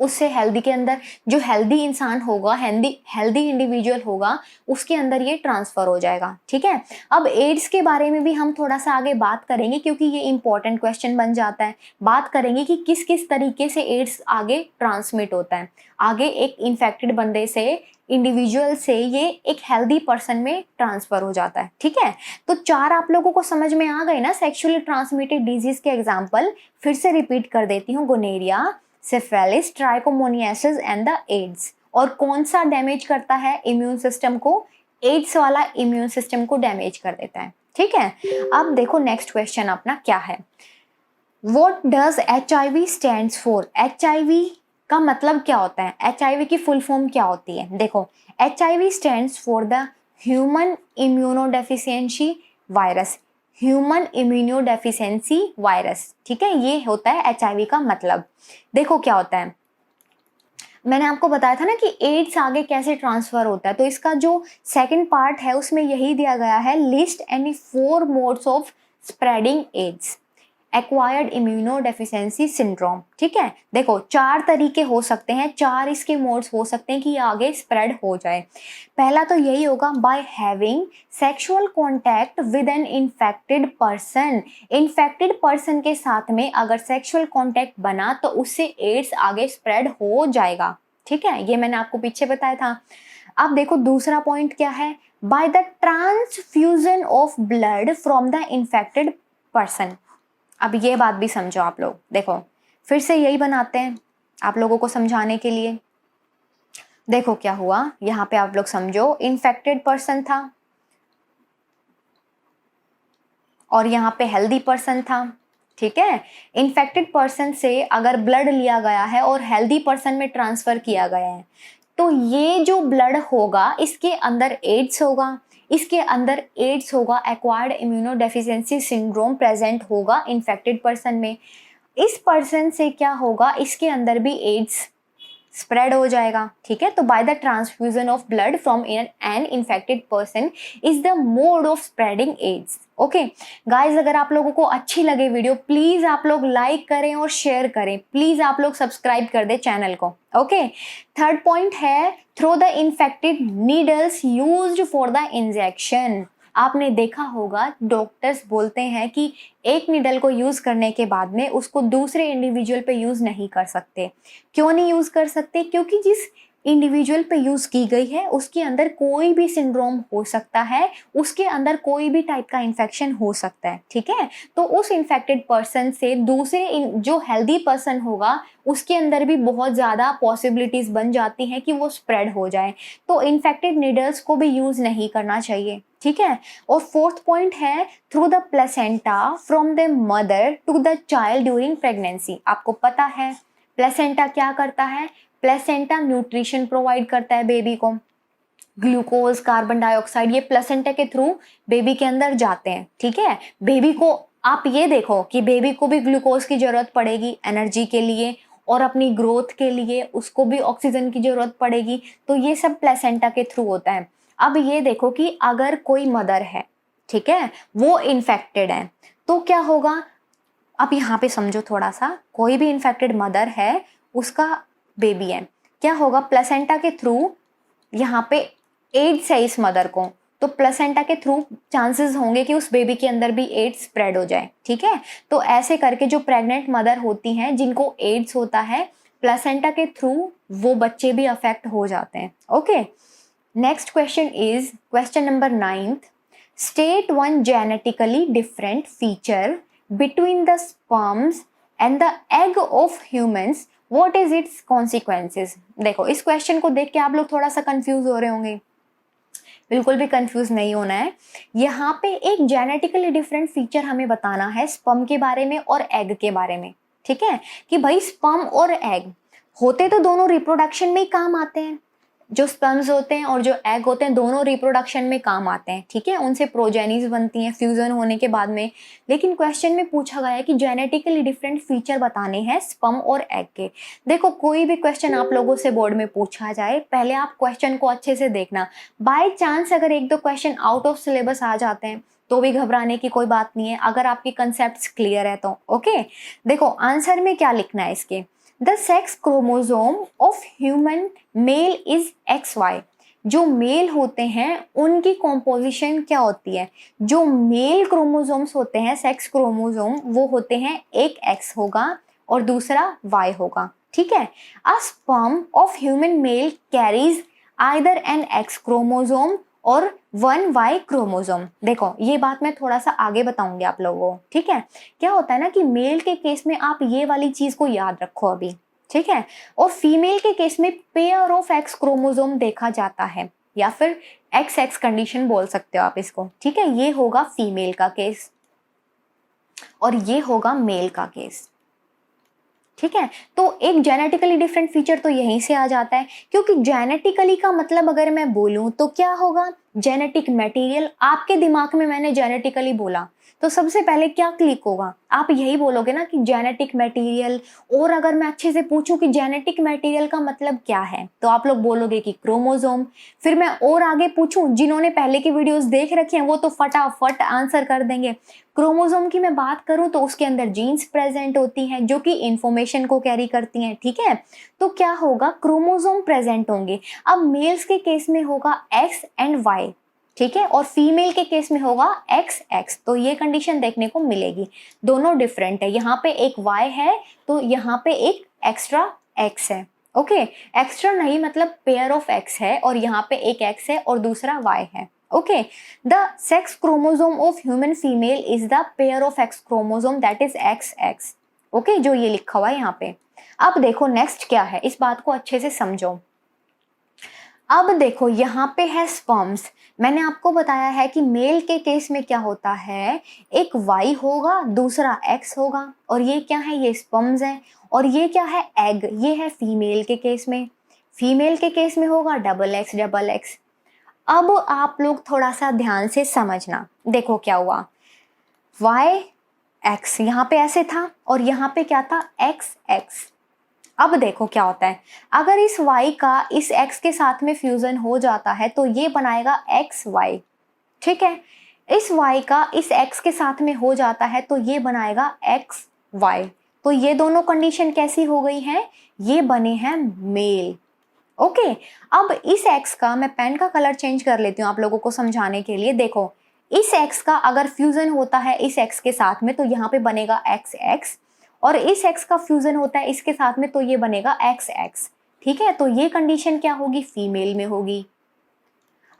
उससे हेल्दी के अंदर, जो हेल्दी इंसान होगा, हेल्दी इंडिविजुअल होगा, उसके अंदर ये ट्रांसफर हो जाएगा। ठीक है, अब एड्स के बारे में भी हम थोड़ा सा आगे बात करेंगे क्योंकि ये इंपॉर्टेंट क्वेश्चन बन जाता है। बात करेंगे कि किस किस तरीके से एड्स आगे ट्रांसमिट होता है। आगे एक इन्फेक्टेड बंदे से, इंडिविजुअल से, ये एक हेल्दी पर्सन में ट्रांसफर हो जाता है। ठीक है, तो 4 आप लोगों को समझ में आ गए ना सेक्सुअली ट्रांसमिटेड डिजीज के एग्जाम्पल। फिर से रिपीट कर देती हूँ, gonorrhoea, syphilis, trichomoniasis and the AIDS. और कौन सा डैमेज करता है इम्यून सिस्टम को, एड्स वाला इम्यून सिस्टम को डैमेज कर देता है। ठीक है, अब देखो नेक्स्ट क्वेश्चन अपना क्या है, what does HIV stands for. HIV का मतलब क्या होता है, HIV की फुल फॉर्म क्या होती है। देखो HIV stands for the human immunodeficiency virus, human immunodeficiency virus. ठीक है, ये होता है HIV का मतलब। देखो क्या होता है, मैंने आपको बताया था ना कि एड्स आगे कैसे ट्रांसफर होता है, तो इसका जो सेकंड पार्ट है उसमें यही दिया गया है, list any 4 modes of spreading AIDS, acquired immunodeficiency syndrome. ठीक है, देखो 4 तरीके हो सकते हैं, 4 इसके मोड्स हो सकते हैं कि ये आगे स्प्रेड हो जाए। पहला तो यही होगा, by having sexual contact with N infected person. Infected person के साथ में अगर सेक्सुअल कॉन्टैक्ट बना तो उससे एड्स आगे स्प्रेड हो जाएगा। ठीक है, ये मैंने आपको पीछे बताया था। अब देखो दूसरा पॉइंट क्या है, bye the transfusion of blood from the infected person. अब ये बात भी समझो आप लोग, देखो फिर से यही बनाते हैं आप लोगों को समझाने के लिए। देखो क्या हुआ यहाँ पे, आप लोग समझो, इन्फेक्टेड पर्सन था और यहाँ पे हेल्दी पर्सन था। ठीक है, इन्फेक्टेड पर्सन से अगर ब्लड लिया गया है और हेल्दी पर्सन में ट्रांसफर किया गया है, तो ये जो ब्लड होगा इसके अंदर एड्स होगा, इसके अंदर एड्स होगा, एक्वायर्ड इम्यूनोडेफिशिएंसी सिंड्रोम प्रेजेंट होगा इन्फेक्टेड पर्सन में। इस पर्सन से क्या होगा, इसके अंदर भी एड्स स्प्रेड हो जाएगा। ठीक है, तो by the transfusion of blood from an infected person is the mode of spreading AIDS. Okay guys, अगर आप लोगों को अच्छी लगे वीडियो, प्लीज आप लोग लाइक करें और शेयर करें, प्लीज आप लोग सब्सक्राइब कर दे चैनल को। ओके, थर्ड पॉइंट है, through the infected needles used for the injection. आपने देखा होगा डॉक्टर्स बोलते हैं कि एक नीडल को यूज करने के बाद में उसको दूसरे इंडिविजुअल पे यूज नहीं कर सकते। क्यों नहीं यूज कर सकते, क्योंकि जिस इंडिविजुअल पे यूज की गई है उसके अंदर कोई भी सिंड्रोम हो सकता है, उसके अंदर कोई भी टाइप का इन्फेक्शन हो सकता है। ठीक है, तो उस इन्फेक्टेड पर्सन से दूसरे जो हेल्दी पर्सन होगा उसके अंदर भी बहुत ज़्यादा पॉसिबिलिटीज बन जाती हैं कि वो स्प्रेड हो जाए, तो इन्फेक्टेड नीडल्स को भी यूज नहीं करना चाहिए। ठीक है, और फोर्थ पॉइंट है, through the placenta from the mother to the child during pregnancy. आपको पता है प्लेसेंटा क्या करता है, प्लेसेंटा न्यूट्रिशन प्रोवाइड करता है बेबी को, ग्लूकोज, कार्बन डाइऑक्साइड, ये प्लेसेंटा के थ्रू बेबी के अंदर जाते हैं। ठीक है, बेबी को आप ये देखो कि बेबी को भी ग्लूकोज की जरूरत पड़ेगी एनर्जी के लिए, और अपनी ग्रोथ के लिए उसको भी ऑक्सीजन की जरूरत पड़ेगी, तो ये सब प्लेसेंटा के थ्रू होता है। अब ये देखो कि अगर कोई मदर है, ठीक है, वो इन्फेक्टेड है, तो क्या होगा, अब यहाँ पे समझो थोड़ा सा, कोई भी इन्फेक्टेड मदर है, उसका बेबी है, क्या होगा, प्लेसेंटा के थ्रू यहाँ पे एड्स है इस मदर को, तो प्लेसेंटा के थ्रू चांसेस होंगे कि उस बेबी के अंदर भी एड्स स्प्रेड हो जाए। ठीक है, तो ऐसे करके जो प्रेग्नेंट मदर होती हैं जिनको एड्स होता है, प्लेसेंटा के थ्रू वो बच्चे भी अफेक्ट हो जाते हैं। Okay, next question is question number 9th, state one genetically different feature between the sperms and the egg of humans, what is it's consequences. देखो इस क्वेश्चन को देख के आप लोग थोड़ा सा कंफ्यूज हो रहे होंगे, बिल्कुल भी कंफ्यूज नहीं होना है। यहाँ पे एक जेनेटिकली डिफरेंट फीचर हमें बताना है स्पर्म के बारे में और एग के बारे में, ठीक है, कि भाई स्पर्म और एग होते तो दोनों रिप्रोडक्शन में ही काम आते हैं, जो स्पर्म्स होते हैं और जो एग होते हैं दोनों रिप्रोडक्शन में काम आते हैं, ठीक है, उनसे प्रोजेनीज बनती हैं फ्यूजन होने के बाद में। लेकिन क्वेश्चन में पूछा गया है कि जेनेटिकली डिफरेंट फीचर बताने हैं स्पर्म और एग के। देखो कोई भी क्वेश्चन आप लोगों से बोर्ड में पूछा जाए, पहले आप क्वेश्चन को अच्छे से देखना, बाय चांस अगर एक दो क्वेश्चन आउट ऑफ सिलेबस आ जाते हैं तो भी घबराने की कोई बात नहीं है, अगर आपकी कंसेप्ट क्लियर है तो। ओके, देखो आंसर में क्या लिखना है इसके, the sex chromosome of human male is XY। जो मेल होते हैं उनकी कॉम्पोजिशन क्या होती है, जो मेल क्रोमोसोम्स होते हैं सेक्स क्रोमोसोम वो होते हैं, एक X होगा और दूसरा Y होगा, ठीक है। A sperm of human male carries either an X chromosome और 1Y क्रोमोसोम। देखो ये बात मैं थोड़ा सा आगे बताऊंगी आप लोगों को, ठीक है। क्या होता है ना कि मेल के केस में आप ये वाली चीज को याद रखो अभी, ठीक है, और फीमेल के केस में पेयर ऑफ X क्रोमोसोम देखा जाता है, या फिर XX कंडीशन बोल सकते हो आप इसको, ठीक है। ये होगा फीमेल का केस और ये होगा मेल का केस, ठीक है। तो एक जेनेटिकली डिफरेंट फीचर तो यहीं से आ जाता है, क्योंकि जेनेटिकली का मतलब अगर मैं बोलूं तो क्या होगा, जेनेटिक मटेरियल। आपके दिमाग में मैंने जेनेटिकली बोला तो सबसे पहले क्या क्लिक होगा, आप यही बोलोगे ना कि जेनेटिक मटेरियल। और अगर मैं अच्छे से पूछूं कि जेनेटिक मटेरियल का मतलब क्या है तो आप लोग बोलोगे कि क्रोमोसोम। फिर मैं और आगे पूछूं, जिन्होंने पहले की वीडियोस देख रखी हैं वो तो फटाफट आंसर कर देंगे। क्रोमोसोम की मैं बात करूं तो उसके अंदर जीन्स प्रेजेंट होती हैं जो कि इंफॉर्मेशन को कैरी करती हैं, ठीक है। तो क्या होगा, क्रोमोसोम प्रेजेंट होंगे। अब मेल्स के केस में होगा X एंड Y, ठीक है, और फीमेल के केस में होगा XX। तो ये कंडीशन देखने को मिलेगी, दोनों डिफरेंट है। यहाँ पे एक Y है तो यहाँ पे एक एक्स्ट्रा X है। ओके, एक्स्ट्रा नहीं मतलब पेयर ऑफ X है, और यहाँ पे एक X है और दूसरा Y है। Okay, the sex chromosome of human female is the pair of X chromosome that is XX। Okay, जो ये लिखा हुआ है यहाँ पे। अब देखो नेक्स्ट क्या है, इस बात को अच्छे से समझो। अब देखो यहाँ पे है स्पर्म्स। मैंने आपको बताया है कि मेल के केस में क्या होता है, एक Y होगा दूसरा X होगा, और ये क्या है, ये स्पर्म्स हैं, और ये क्या है, एग, ये है फीमेल के केस में। फीमेल के केस में होगा XX। अब आप लोग थोड़ा सा ध्यान से समझना, देखो क्या हुआ, YX यहाँ पे ऐसे था और यहाँ पे क्या था, XX। अब देखो क्या होता है, अगर इस Y का इस X के साथ में फ्यूजन हो जाता है तो ये बनाएगा XY, ठीक है। इस Y का इस X के साथ में हो जाता है तो ये बनाएगा XY। तो ये दोनों कंडीशन कैसी हो गई है, ये बने हैं मेल। ओके, अब इस X का मैं पेन का कलर चेंज कर लेती हूँ आप लोगों को समझाने के लिए। देखो इस X का अगर फ्यूजन होता है इस X के साथ में तो यहाँ पे बनेगा XX, और इस X का फ्यूजन होता है इसके साथ में तो ये बनेगा XX, ठीक है। तो ये कंडीशन क्या होगी, फीमेल में होगी।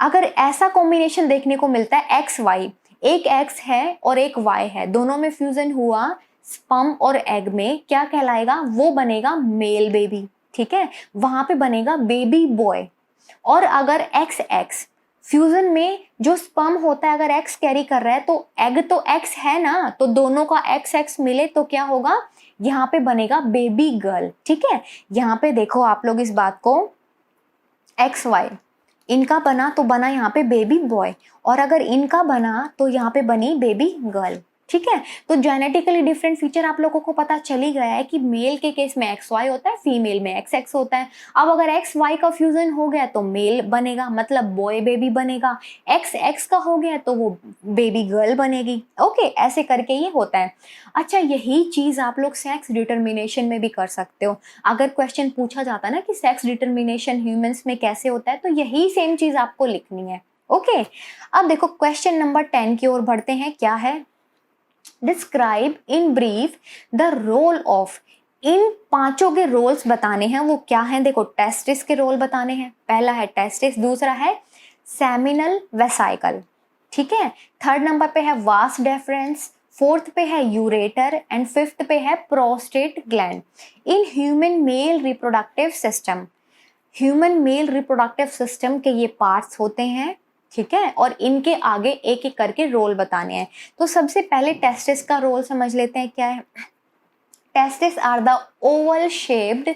अगर ऐसा कॉम्बिनेशन देखने को मिलता है XY, एक X है और एक Y है, दोनों में फ्यूजन हुआ स्पर्म और एग में, क्या कहलाएगा, वो बनेगा मेल बेबी, ठीक है, वहां पे बनेगा बेबी बॉय। और अगर XX फ्यूजन में जो स्पर्म होता है अगर X कैरी कर रहा है तो एग तो X है ना, तो दोनों का XX मिले तो क्या होगा, यहाँ पे बनेगा बेबी गर्ल, ठीक है। यहाँ पे देखो आप लोग इस बात को, XY इनका बना तो बना यहाँ पे बेबी बॉय, और अगर इनका बना तो यहाँ पे बनी बेबी गर्ल, ठीक है। तो जेनेटिकली डिफरेंट फीचर आप लोगों को पता चल ही गया है कि मेल के केस में XY होता है, फीमेल में XX होता है। अब अगर XY का फ्यूजन हो गया तो मेल बनेगा, मतलब बॉय बेबी बनेगा। XX का हो गया तो वो बेबी गर्ल बनेगी। ओके, ऐसे करके ये होता है। अच्छा, यही चीज आप लोग सेक्स डिटर्मिनेशन में भी कर सकते हो। अगर क्वेश्चन पूछा जाता है ना कि सेक्स डिटर्मिनेशन ह्यूमंस में कैसे होता है, तो यही सेम चीज आपको लिखनी है। ओके, अब देखो क्वेश्चन नंबर 10 की ओर बढ़ते हैं। क्या है, describe in brief the role of इन पांचों के रोल्स बताने हैं, वो क्या हैं देखो, टेस्टिस के रोल बताने हैं। पहला है टेस्टिस, दूसरा है सेमिनल वेसाइकल, ठीक है। थर्ड नंबर पे है वास डेफरेंस, फोर्थ पे है यूरेटर एंड फिफ्थ पे है prostate gland. In human male reproductive system, human male reproductive system के ये पार्ट्स होते हैं, ठीक है, और इनके आगे एक एक करके रोल बताने हैं। तो सबसे पहले टेस्टिस का रोल समझ लेते हैं क्या है। Testis are the oval shaped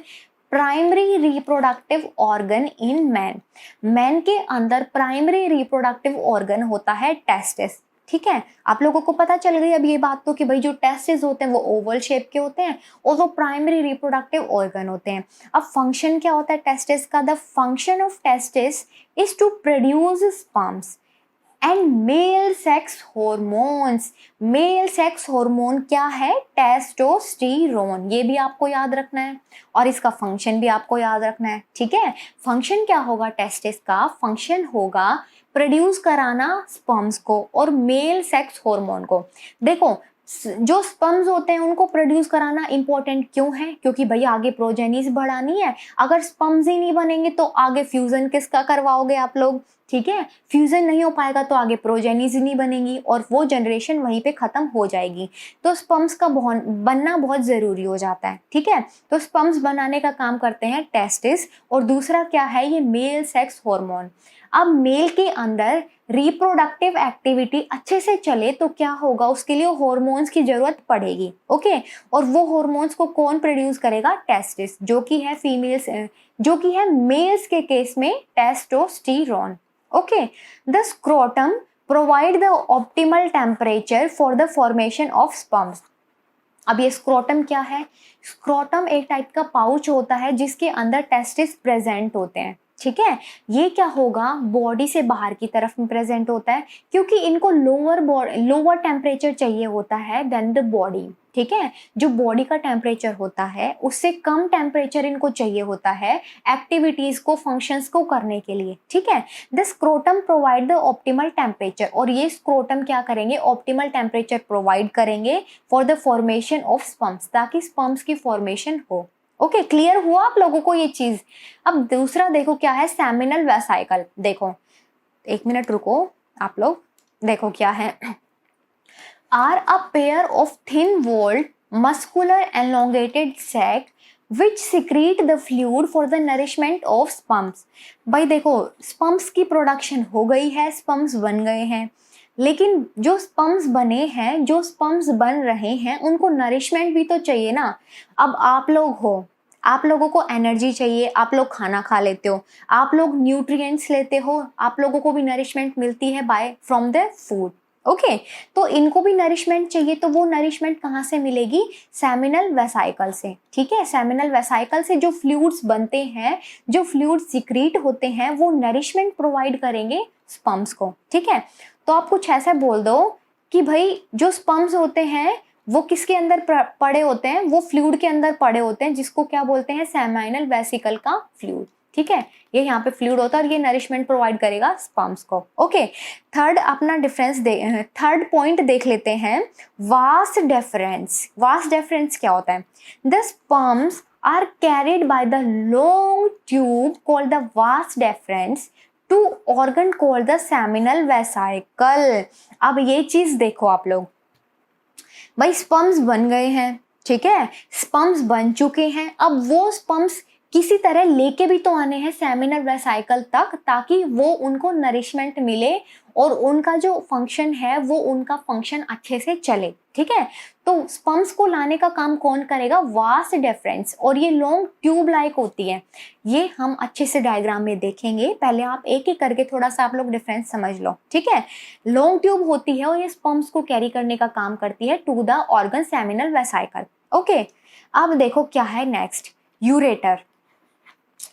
primary reproductive organ in man. Man के अंदर प्राइमरी रिप्रोडक्टिव ऑर्गन होता है टेस्टिस, ठीक है। आप लोगों को पता चल गई अब ये बात तो कि भाई जो टेस्टिस होते हैं वो ओवल शेप के होते हैं और वो प्राइमरी रिप्रोडक्टिव ऑर्गन होते हैं। अब फंक्शन क्या होता है टेस्टिस का? The function of testis is to produce sperms and male sex hormones. Male sex hormone क्या है? टेस्टोस्टेरोन। ये भी आपको याद रखना है और इसका फंक्शन भी आपको याद रखना है, ठीक है। फंक्शन क्या होगा टेस्टिस का? फंक्शन होगा प्रोड्यूस कराना स्पर्म्स को और मेल सेक्स हॉर्मोन को। देखो जो स्पर्म्स होते हैं उनको प्रोड्यूस कराना इंपॉर्टेंट क्यों है? क्योंकि भैया आगे प्रोजेनिस बढ़ानी है। अगर स्पर्म्स ही नहीं बनेंगे तो आगे फ्यूजन किसका करवाओगे आप लोग, ठीक है। फ्यूजन नहीं हो पाएगा तो आगे प्रोजेनिस ही नहीं बनेगी और वो जनरेशन वहीं पे खत्म हो जाएगी। तो स्पर्म्स का बनना बहुत जरूरी हो जाता है, ठीक है। तो स्पर्म्स बनाने का काम करते हैं टेस्टिस और दूसरा क्या है? ये मेल सेक्स हॉर्मोन। अब मेल के अंदर रिप्रोडक्टिव एक्टिविटी अच्छे से चले तो क्या होगा? उसके लिए हॉर्मोन्स की जरूरत पड़ेगी, ओके। और वो हॉर्मोन्स को कौन प्रोड्यूस करेगा? टेस्टिस, जो कि है फीमेल्स, जो कि है मेल्स के केस में testosterone, okay. The scrotum provide the optimal temperature for the formation of sperms. अब ये स्क्रोटम क्या है? स्क्रोटम एक टाइप का पाउच होता है जिसके अंदर टेस्टिस प्रेजेंट होते हैं, ठीक है। ये क्या होगा? बॉडी से बाहर की तरफ में प्रेजेंट होता है क्योंकि इनको लोअर टेम्परेचर चाहिए होता है देन द बॉडी, ठीक है। जो बॉडी का टेम्परेचर होता है उससे कम टेम्परेचर इनको चाहिए होता है एक्टिविटीज को, फंक्शंस को करने के लिए, ठीक है। The scrotum provide the optimal temperature और ये स्क्रोटम क्या करेंगे? ऑप्टिमल टेम्परेचर प्रोवाइड करेंगे for the formation of sperms, ताकि स्पर्म्स की फॉर्मेशन हो, ओके। क्लियर हुआ आप लोगों को ये चीज? अब दूसरा देखो क्या है? Seminal vesicle. देखो एक मिनट रुको आप लोग, देखो क्या है। Are a pair of thin walled muscular elongated sac which secrete the fluid for the nourishment of sperms। भाई देखो स्पर्म्स की प्रोडक्शन हो गई है, स्पर्म्स बन गए हैं, लेकिन जो स्पर्म्स बने हैं, जो स्पर्म्स बन रहे हैं, उनको नरिशमेंट भी तो चाहिए ना। अब आप लोग हो, आप लोगों को एनर्जी चाहिए, आप लोग खाना खा लेते हो, आप लोग न्यूट्रिएंट्स लेते हो, आप लोगों को भी नरिशमेंट मिलती है by from the food, okay. तो इनको भी नरिशमेंट चाहिए, तो वो नरिशमेंट कहाँ से मिलेगी? सेमिनल वेसाइकल से, ठीक है। सेमिनल वेसाइकल से जो फ्लूइड्स बनते हैं, जो फ्लूइड्स सिक्रीट होते हैं, वो नरिशमेंट प्रोवाइड करेंगे स्पर्म्स को, ठीक है। तो आप कुछ ऐसा बोल दो कि भाई जो स्पर्म्स होते हैं वो किसके अंदर पड़े होते हैं? वो फ्लूइड के अंदर पड़े होते हैं, जिसको क्या बोलते हैं? सेमिनल वेसिकल का फ्लूइड, ठीक है। ये यहाँ पे फ्लूइड होता है और ये नरिशमेंट प्रोवाइड करेगा स्पर्म्स को, ओके। थर्ड अपना थर्ड पॉइंट देख लेते हैं, वास डेफरेंस। वास डेफरेंस क्या होता है? The sperms are carried by the long tube called the vas deferens to organ called the seminal vesicle. अब ये चीज देखो आप लोग, भाई स्पर्म्स बन गए हैं, ठीक है, स्पर्म्स बन चुके हैं। अब वो स्पर्म्स किसी तरह लेके भी तो आने हैं सेमिनल वेसाइकल तक, ताकि वो उनको नरिशमेंट मिले और उनका जो फंक्शन है वो उनका फंक्शन अच्छे से चले, ठीक है। तो स्पर्म्स को लाने का काम कौन करेगा? Vas deferens. और ये लॉन्ग ट्यूब लाइक होती है, ये हम अच्छे से डायग्राम में देखेंगे। पहले आप एक एक करके थोड़ा सा आप लोग डिफरेंस समझ लो, ठीक है। लॉन्ग ट्यूब होती है और ये स्पर्म्स को कैरी करने का काम करती है to the organ seminal vesicle, okay. अब देखो क्या है नेक्स्ट, यूरेटर।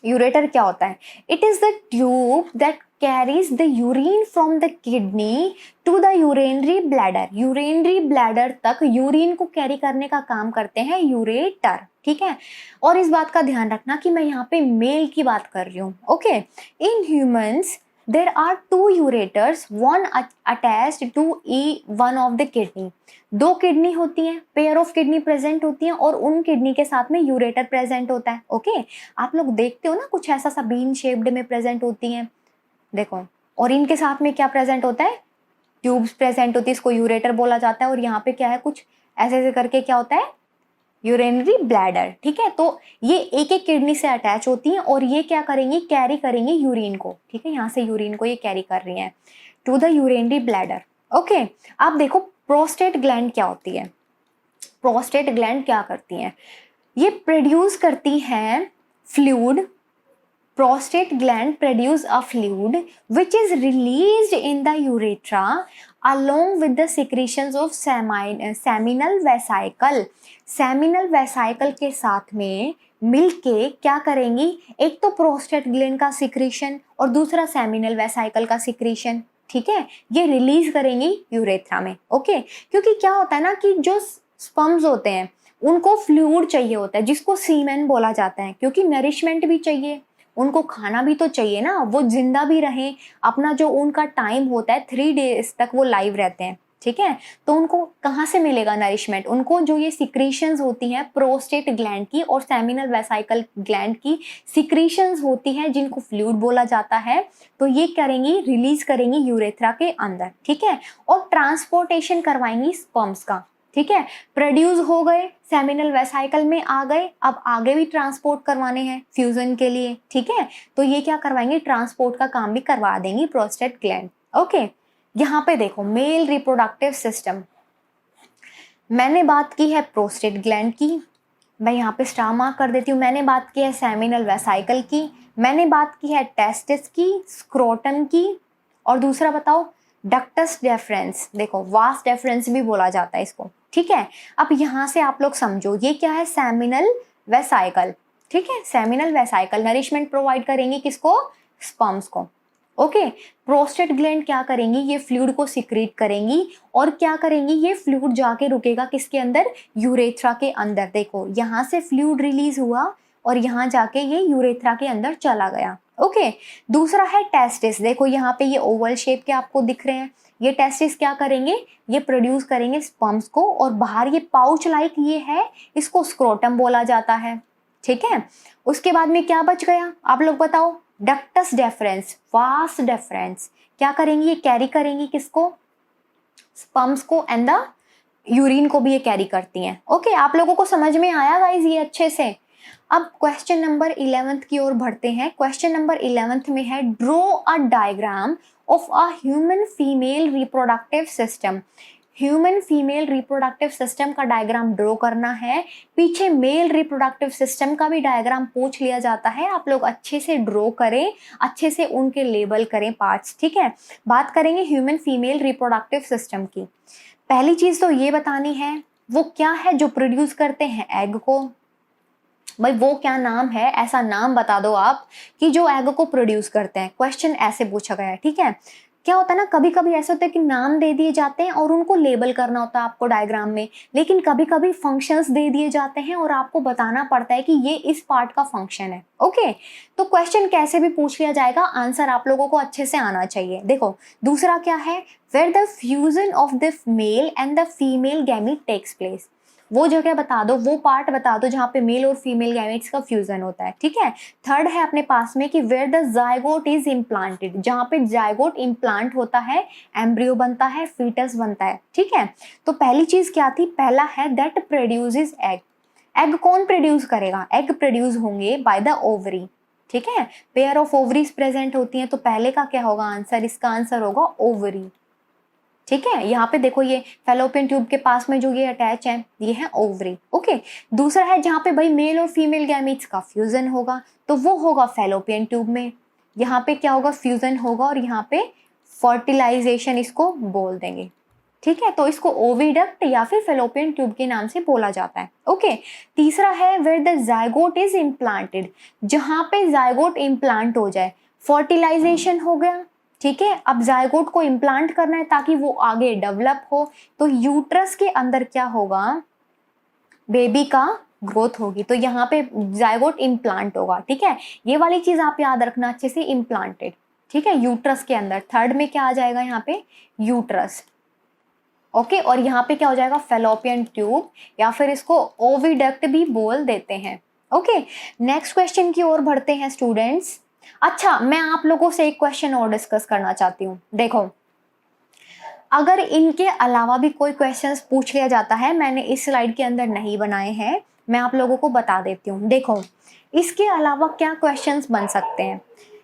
यूरेटर क्या होता है? It is the tube that carries the urine from the kidney to the urinary bladder. Urinary bladder तक यूरिन को कैरी करने का काम करते हैं यूरेटर, ठीक है। और इस बात का ध्यान रखना कि मैं यहाँ पे मेल की बात कर रही हूँ, okay. In humans there are two ureters, one attached to each one of the kidney. दो किडनी होती हैं, पेयर ऑफ किडनी प्रेजेंट होती हैं और उन किडनी के साथ में यूरेटर प्रेजेंट होता है। ओके आप लोग देखते हो ना कुछ ऐसा सा बीन शेप्ड में प्रेजेंट होती हैं, देखो। और इनके साथ में क्या प्रेजेंट होता है, ट्यूब्स प्रेजेंट होती है, इसको यूरेटर बोला जाता है। और यहाँ पे क्या है, कुछ ऐसे ऐसे करके क्या होता है, यूरिनरी ब्लैडर। ठीक है, तो ये एक एक किडनी से अटैच होती हैं और ये क्या करेंगी, कैरी करेंगी यूरिन को। ठीक है, यहाँ से यूरिन को ये कैरी कर रही हैं to the urinary bladder. Okay अब देखो प्रोस्टेट ग्लैंड क्या होती है। प्रोस्टेट ग्लैंड क्या करती हैं, ये प्रोड्यूस करती हैं fluid. Prostate gland produce a fluid which is released in the urethra along with the secretions of seminal vesicle। seminal vesicle के साथ में मिलके क्या करेंगी, एक तो प्रोस्टेट ग्लैंड का सिक्रीशन और दूसरा सेमिनल वेसाइकल का सिक्रीशन। ठीक है, ये रिलीज करेंगी यूरेथ्रा में। ओके क्योंकि क्या होता है ना कि जो स्पर्म्स होते हैं उनको फ्लूइड चाहिए होता है जिसको सीमेन बोला जाता है, क्योंकि नरिशमेंट भी चाहिए, उनको खाना भी तो चाहिए ना, वो जिंदा भी रहें। अपना जो उनका टाइम होता है 3 डेज तक वो लाइव रहते हैं। ठीक है, तो उनको कहाँ से मिलेगा नरिशमेंट, उनको जो ये सिक्रीशंस होती हैं प्रोस्टेट ग्लैंड की और सेमिनल वेसाइकल ग्लैंड की सिक्रीशंस होती हैं जिनको फ्लूइड बोला जाता है, तो ये करेंगी, रिलीज करेंगी यूरेथ्रा के अंदर। ठीक है, और ट्रांसपोर्टेशन करवाएंगी स्पर्म्स का। ठीक है, प्रोड्यूस हो गए, सेमिनल वेसाइकल में आ गए, अब आगे भी ट्रांसपोर्ट करवाने हैं फ्यूजन के लिए। ठीक है, तो ये क्या करवाएंगे, ट्रांसपोर्ट का काम भी करवा देंगी प्रोस्टेट ग्लैंड। ओके यहाँ पे देखो मेल रिप्रोडक्टिव सिस्टम, मैंने बात की है प्रोस्टेट ग्लैंड की, मैं यहाँ पे स्टार मार्क कर देती हूँ। मैंने बात की है सेमिनल वेसाइकल की, मैंने बात की है टेस्टिस की, स्क्रोटम की, और दूसरा बताओ डक्टस डेफरेंस। देखो वास डेफरेंस भी बोला जाता है इसको। ठीक है, अब यहाँ से आप लोग समझो ये क्या है, सेमिनल वेसाइकल। ठीक है, सेमिनल वेसाइकल नरिशमेंट प्रोवाइड करेंगे किसको, स्पर्म्स को। ओके प्रोस्टेट ग्लैंड क्या करेंगी, ये फ्लूइड को सिक्रीट करेंगी और क्या करेंगी, ये फ्लूइड जाके रुकेगा किसके अंदर, यूरेथ्रा के अंदर। देखो यहाँ से फ्लूइड रिलीज हुआ और यहाँ जाके ये यूरेथ्रा के अंदर चला गया। ओके दूसरा है टेस्टिस, देखो यहाँ पे ये ओवल शेप के आपको दिख रहे हैं, ये टेस्टिस क्या करेंगे, ये प्रोड्यूस करेंगे स्पर्म्स को और बाहर ये पाउच लाइक ये है, इसको स्क्रोटम बोला जाता है। ठीक है, उसके बाद में क्या बच गया, आप लोग बताओ, डक्टस डेफरेंस, वास डेफरेंस क्या करेंगी, ये कैरी करेंगी किसको, स्पर्म्स को एंड द यूरिन को भी ये कैरी करती हैं। ओके आप लोगों को समझ में आया गाइस ये अच्छे से। अब क्वेश्चन नंबर 11th की ओर बढ़ते हैं। क्वेश्चन नंबर 11th में है draw a diagram of a human female reproductive system. Human female reproductive system का डायग्राम ड्रॉ करना है। पीछे मेल रिप्रोडक्टिव सिस्टम का भी डायग्राम पूछ लिया जाता है, आप लोग अच्छे से ड्रॉ करें, अच्छे से उनके लेबल करें पार्ट्स। ठीक है, बात करेंगे ह्यूमन फीमेल रिप्रोडक्टिव सिस्टम की। पहली चीज तो ये बतानी है वो क्या है जो प्रोड्यूस करते हैं एग को। भाई वो क्या नाम है, ऐसा नाम बता दो आप कि जो एग को प्रोड्यूस करते हैं। क्वेश्चन ऐसे पूछा गया है। ठीक है, क्या होता है ना कभी कभी ऐसा होता है कि नाम दे दिए जाते हैं और उनको लेबल करना होता है आपको डायग्राम में, लेकिन कभी कभी फंक्शंस दे दिए जाते हैं और आपको बताना पड़ता है कि ये इस पार्ट का फंक्शन है। ओके तो क्वेश्चन कैसे भी पूछ लिया जाएगा, आंसर आप लोगों को अच्छे से आना चाहिए। देखो दूसरा क्या है, where the fusion of the male and the female gamete takes place. वो जगह बता दो, वो पार्ट बता दो जहाँ पे मेल और फीमेल गैमेट्स का फ्यूजन होता है। ठीक है, थर्ड है अपने पास में कि where the zygote is implanted, जहाँ पे जायगोट इम्प्लांट होता है, एम्ब्रियो बनता है, फीटस बनता है। ठीक है, तो पहली चीज क्या थी, पहला है दैट प्रोड्यूसेस एग। एग कौन प्रोड्यूस करेगा, एग प्रोड्यूस होंगे बाय द ओवरी। ठीक है, पेयर ऑफ ओवरीज प्रेजेंट होती हैं, तो पहले का क्या होगा आंसर, इसका आंसर होगा ओवरी। ठीक है, यहाँ पे देखो ये फेलोपियन ट्यूब के पास में जो ये अटैच है ये है ओवरी। ओके दूसरा है जहाँ पे भाई मेल और फीमेल गैमीट्स का फ्यूजन होगा, तो वो होगा फेलोपियन ट्यूब में। यहाँ पे क्या होगा, फ्यूजन होगा और यहाँ पे फर्टिलाइजेशन इसको बोल देंगे। ठीक है, तो इसको ओविडक्ट या फिर फेलोपियन ट्यूब के नाम से बोला जाता है। ओके तीसरा है where the zygote is implanted, जहाँ पे जायगोट इम्प्लांट हो जाए, फर्टिलाइजेशन हो गया। ठीक है, अब जायगोट को इम्प्लांट करना है ताकि वो आगे डेवलप हो, तो यूट्रस के अंदर क्या होगा, बेबी का ग्रोथ होगी, तो यहाँ पे जायगोट इम्प्लांट होगा। ठीक है, ये वाली चीज आप याद रखना अच्छे से, इम्प्लांटेड। ठीक है, यूट्रस के अंदर। थर्ड में क्या आ जाएगा यहाँ पे, यूट्रस। ओके, और यहाँ पे क्या हो जाएगा, फेलोपियन ट्यूब, या फिर इसको ओविडक्ट भी बोल देते हैं। ओके, नेक्स्ट क्वेश्चन की ओर बढ़ते हैं स्टूडेंट्स। अच्छा, मैं आप लोगों से एक क्वेश्चन और डिस्कस करना चाहती हूँ। देखो, अगर इनके अलावा भी कोई क्वेश्चंस पूछ लिया जाता है, मैंने इस स्लाइड के अंदर नहीं बनाए हैं, मैं आप लोगों को बता देती हूँ। देखो, इसके अलावा क्या क्वेश्चंस बन सकते हैं,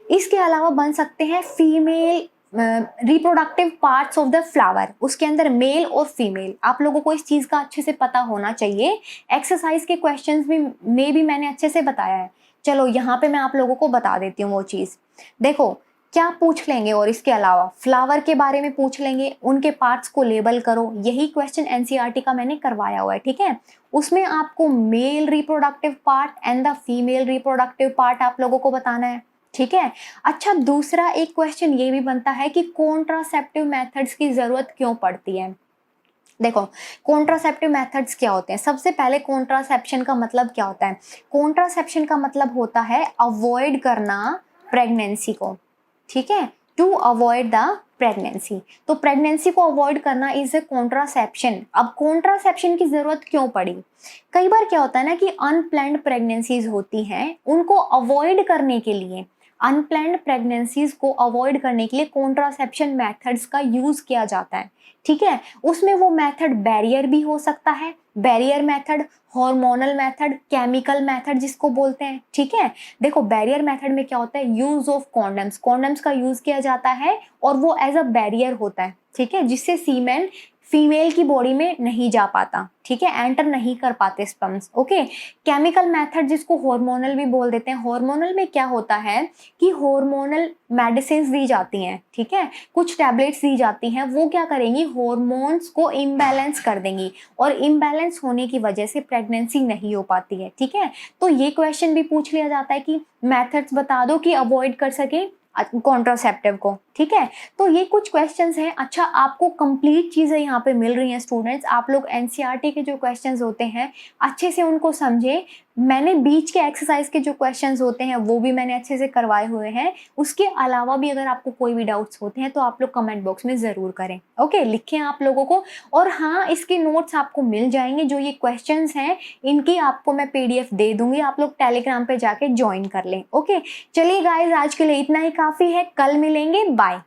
इसके अलावा बन सकते हैं female reproductive parts of the flower, उसके अंदर मेल और फीमेल। आप लोगों को इस चीज का अच्छे से पता होना चाहिए। एक्सरसाइज के क्वेश्चंस में भी मैंने अच्छे से बताया है। चलो यहाँ पे मैं आप लोगों को बता देती हूँ वो चीज। देखो क्या पूछ लेंगे, और इसके अलावा फ्लावर के बारे में पूछ लेंगे, उनके पार्ट्स को लेबल करो। यही क्वेश्चन एनसीईआरटी का मैंने करवाया हुआ है, ठीक है। उसमें आपको male reproductive part and the female reproductive part आप लोगों को बताना है, ठीक है। अच्छा, दूसरा एक क्वेश्चन ये भी बनता है कि कॉन्ट्रासेप्टिव मेथड्स की जरूरत क्यों पड़ती है। देखो, कॉन्ट्रासेप्टिव मेथड्स क्या होते हैं। सबसे पहले कॉन्ट्रासेप्शन का मतलब क्या होता है। कॉन्ट्रासेप्शन का मतलब होता है अवॉइड करना प्रेगनेंसी को, ठीक है, टू अवॉइड द प्रेगनेंसी। तो प्रेगनेंसी को अवॉइड करना इज ए कॉन्ट्रासेप्शन। अब कॉन्ट्रासेप्शन की जरूरत क्यों पड़ी, कई बार क्या होता है ना कि अनप्लैन्ड प्रेगनेंसीज होती हैं, उनको अवॉइड करने के लिए, अनप्लैन्ड प्रेगनेंसीज को अवॉइड करने के लिए कॉन्ट्रासेप्शन मेथड्स का यूज किया जाता है, ठीक है। उसमें वो मेथड बैरियर भी हो सकता है, barrier method, hormonal method, chemical method जिसको बोलते हैं, ठीक है। देखो, बैरियर मेथड में क्या होता है, यूज ऑफ कॉन्डम्स, कॉन्डम्स का यूज किया जाता है और वो एज अ बैरियर होता है, ठीक है, जिससे सीमेन फीमेल की बॉडी में नहीं जा पाता, ठीक है, एंटर नहीं कर पाते स्पर्म्स। ओके, केमिकल मेथड जिसको हार्मोनल भी बोल देते हैं। हार्मोनल में क्या होता है कि हार्मोनल मेडिसिन दी जाती हैं, ठीक है, कुछ टैबलेट्स दी जाती हैं, वो क्या करेंगी, हार्मोन्स को इम्बैलेंस कर देंगी, और इम्बैलेंस होने की वजह से प्रेगनेंसी नहीं हो पाती है, ठीक है। तो ये क्वेश्चन भी पूछ लिया जाता है कि मेथड्स बता दो कि अवॉइड कर सके कॉन्ट्रासेप्टिव को, ठीक है। तो ये कुछ क्वेश्चंस हैं। अच्छा, आपको कंप्लीट चीजें यहाँ पे मिल रही हैं स्टूडेंट्स। आप लोग एनसीईआरटी के जो क्वेश्चंस होते हैं अच्छे से उनको समझे। मैंने बीच के एक्सरसाइज के जो क्वेश्चंस होते हैं वो भी मैंने अच्छे से करवाए हुए हैं। उसके अलावा भी अगर आपको कोई भी डाउट्स होते हैं तो आप लोग कमेंट बॉक्स में जरूर करें। ओके, लिखें आप लोगों को। और हाँ, इसके नोट्स आपको मिल जाएंगे। जो ये क्वेश्चंस हैं इनकी आपको मैं पीडीएफ दे दूंगी, आप लोग टेलीग्राम पे जाके ज्वाइन कर लें। ओके, चलिए गाइज, आज के लिए इतना ही काफी है। कल मिलेंगे, बाय।